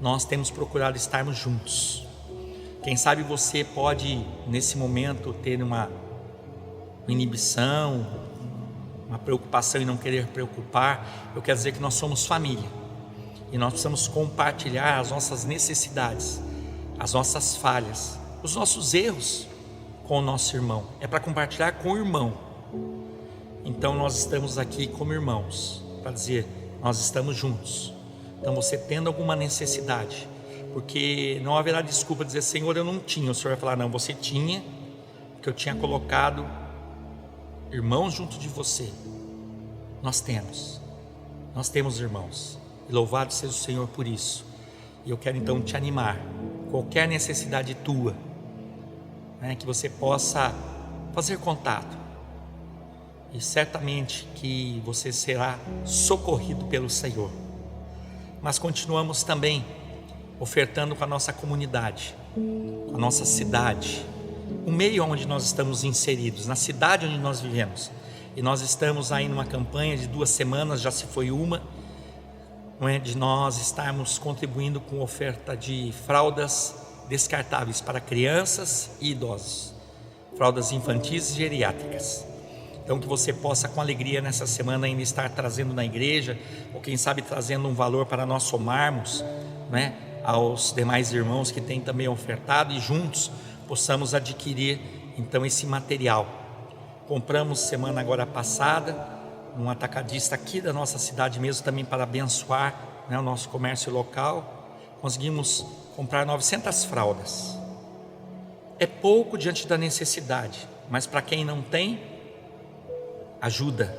[SPEAKER 1] nós temos procurado estarmos juntos. Quem sabe você pode nesse momento ter uma inibição, uma preocupação em não querer preocupar. Eu quero dizer que nós somos família e nós precisamos compartilhar as nossas necessidades, as nossas falhas, os nossos erros com o nosso irmão. É para compartilhar com o irmão. Então nós estamos aqui como irmãos para dizer, nós estamos juntos. Então você tendo alguma necessidade, porque não haverá desculpa dizer, Senhor, eu não tinha. O Senhor vai falar, não, você tinha, porque eu tinha colocado irmãos junto de você. Nós temos irmãos, e louvado seja o Senhor por isso. E eu quero então te animar, qualquer necessidade tua, que você possa fazer contato, e certamente que você será socorrido pelo Senhor. Mas continuamos também ofertando com a nossa comunidade, com a nossa cidade, o meio onde nós estamos inseridos, na cidade onde nós vivemos. E nós estamos aí numa campanha de 2 semanas, já se foi uma, de nós estarmos contribuindo com oferta de fraldas descartáveis para crianças e idosos, fraldas infantis e geriátricas. Então que você possa com alegria nessa semana ainda estar trazendo na igreja, ou quem sabe trazendo um valor para nós somarmos, aos demais irmãos que têm também ofertado, e juntos possamos adquirir então esse material. Compramos semana agora passada um atacadista aqui da nossa cidade mesmo, também para abençoar o nosso comércio local. Conseguimos comprar 900 fraldas. É pouco diante da necessidade, mas para quem não tem, ajuda,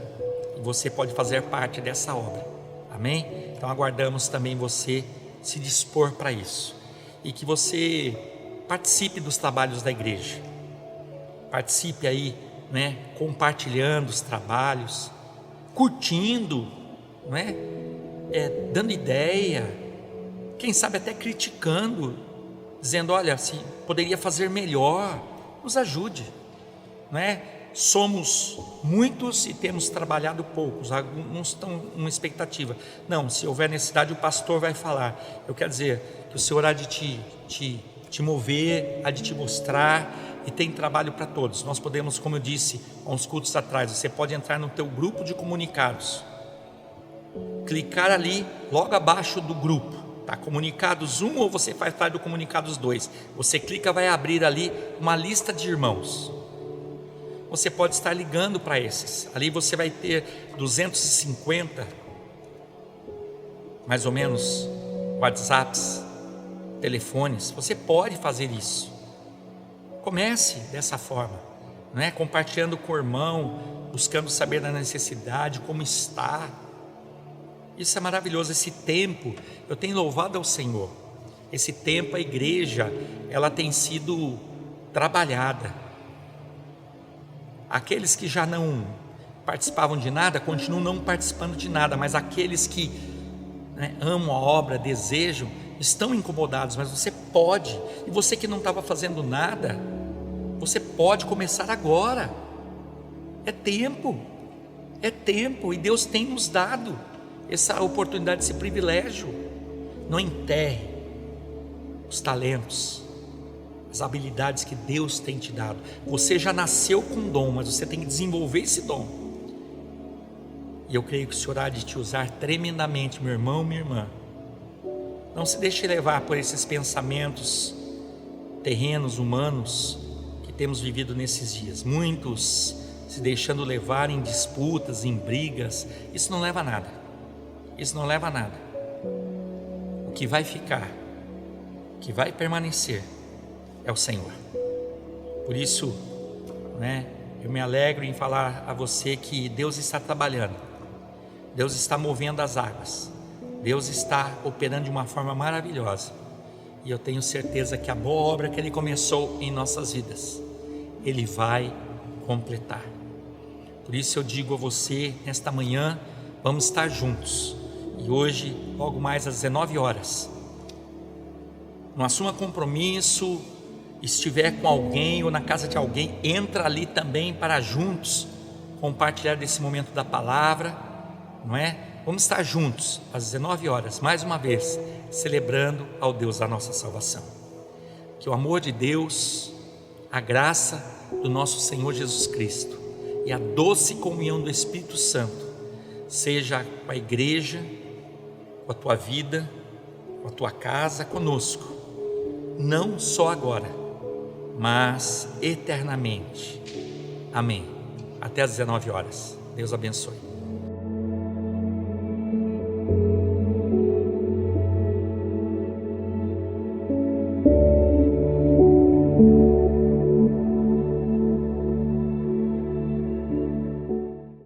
[SPEAKER 1] e você pode fazer parte dessa obra. Amém? Então aguardamos também você se dispor para isso, e que você participe dos trabalhos da igreja, participe aí, compartilhando os trabalhos, curtindo, dando ideia, quem sabe até criticando, dizendo, olha, se poderia fazer melhor, nos ajude, Somos muitos e temos trabalhado poucos. Alguns estão numa expectativa. Não, se houver necessidade, o pastor vai falar. Eu quero dizer que o Senhor há de te mover, há de te mostrar, e tem trabalho para todos. Nós podemos, como eu disse há uns cultos atrás, você pode entrar no teu grupo de comunicados, clicar ali logo abaixo do grupo, tá? Comunicados 1, ou você faz parte do comunicados 2. Você clica, vai abrir ali uma lista de irmãos. Você pode estar ligando para esses. Ali você vai ter 250, mais ou menos, WhatsApps, telefones. Você pode fazer isso. Comece dessa forma, compartilhando com o irmão, buscando saber da necessidade, como está. Isso é maravilhoso. Esse tempo, eu tenho louvado ao Senhor. Esse tempo a igreja, ela tem sido trabalhada. Aqueles que já não participavam de nada, continuam não participando de nada, mas aqueles que amam a obra, desejam, estão incomodados. Mas você pode, e você que não estava fazendo nada, você pode começar agora. É tempo, e Deus tem nos dado essa oportunidade, esse privilégio. Não enterre os talentos, as habilidades que Deus tem te dado. Você já nasceu com dom, mas você tem que desenvolver esse dom. E eu creio que o Senhor há de te usar tremendamente, meu irmão, minha irmã. Não se deixe levar por esses pensamentos terrenos, humanos, que temos vivido nesses dias. Muitos se deixando levar em disputas, em brigas. Isso não leva a nada. Isso não leva a nada. O que vai ficar, o que vai permanecer, é o Senhor. Por isso, eu me alegro em falar a você que Deus está trabalhando, Deus está movendo as águas, Deus está operando de uma forma maravilhosa, e eu tenho certeza que a boa obra que Ele começou em nossas vidas, Ele vai completar. Por isso eu digo a você, nesta manhã, vamos estar juntos, e hoje, logo mais às 19 horas, não assuma compromisso, estiver com alguém ou na casa de alguém, entra ali também para juntos compartilhar desse momento da palavra, não é? Vamos estar juntos às 19 horas, mais uma vez, celebrando ao Deus da nossa salvação. Que o amor de Deus, a graça do nosso Senhor Jesus Cristo e a doce comunhão do Espírito Santo seja com a igreja, com a tua vida, com a tua casa, conosco, não só agora, mas eternamente. Amém. Até às 19 horas. Deus abençoe.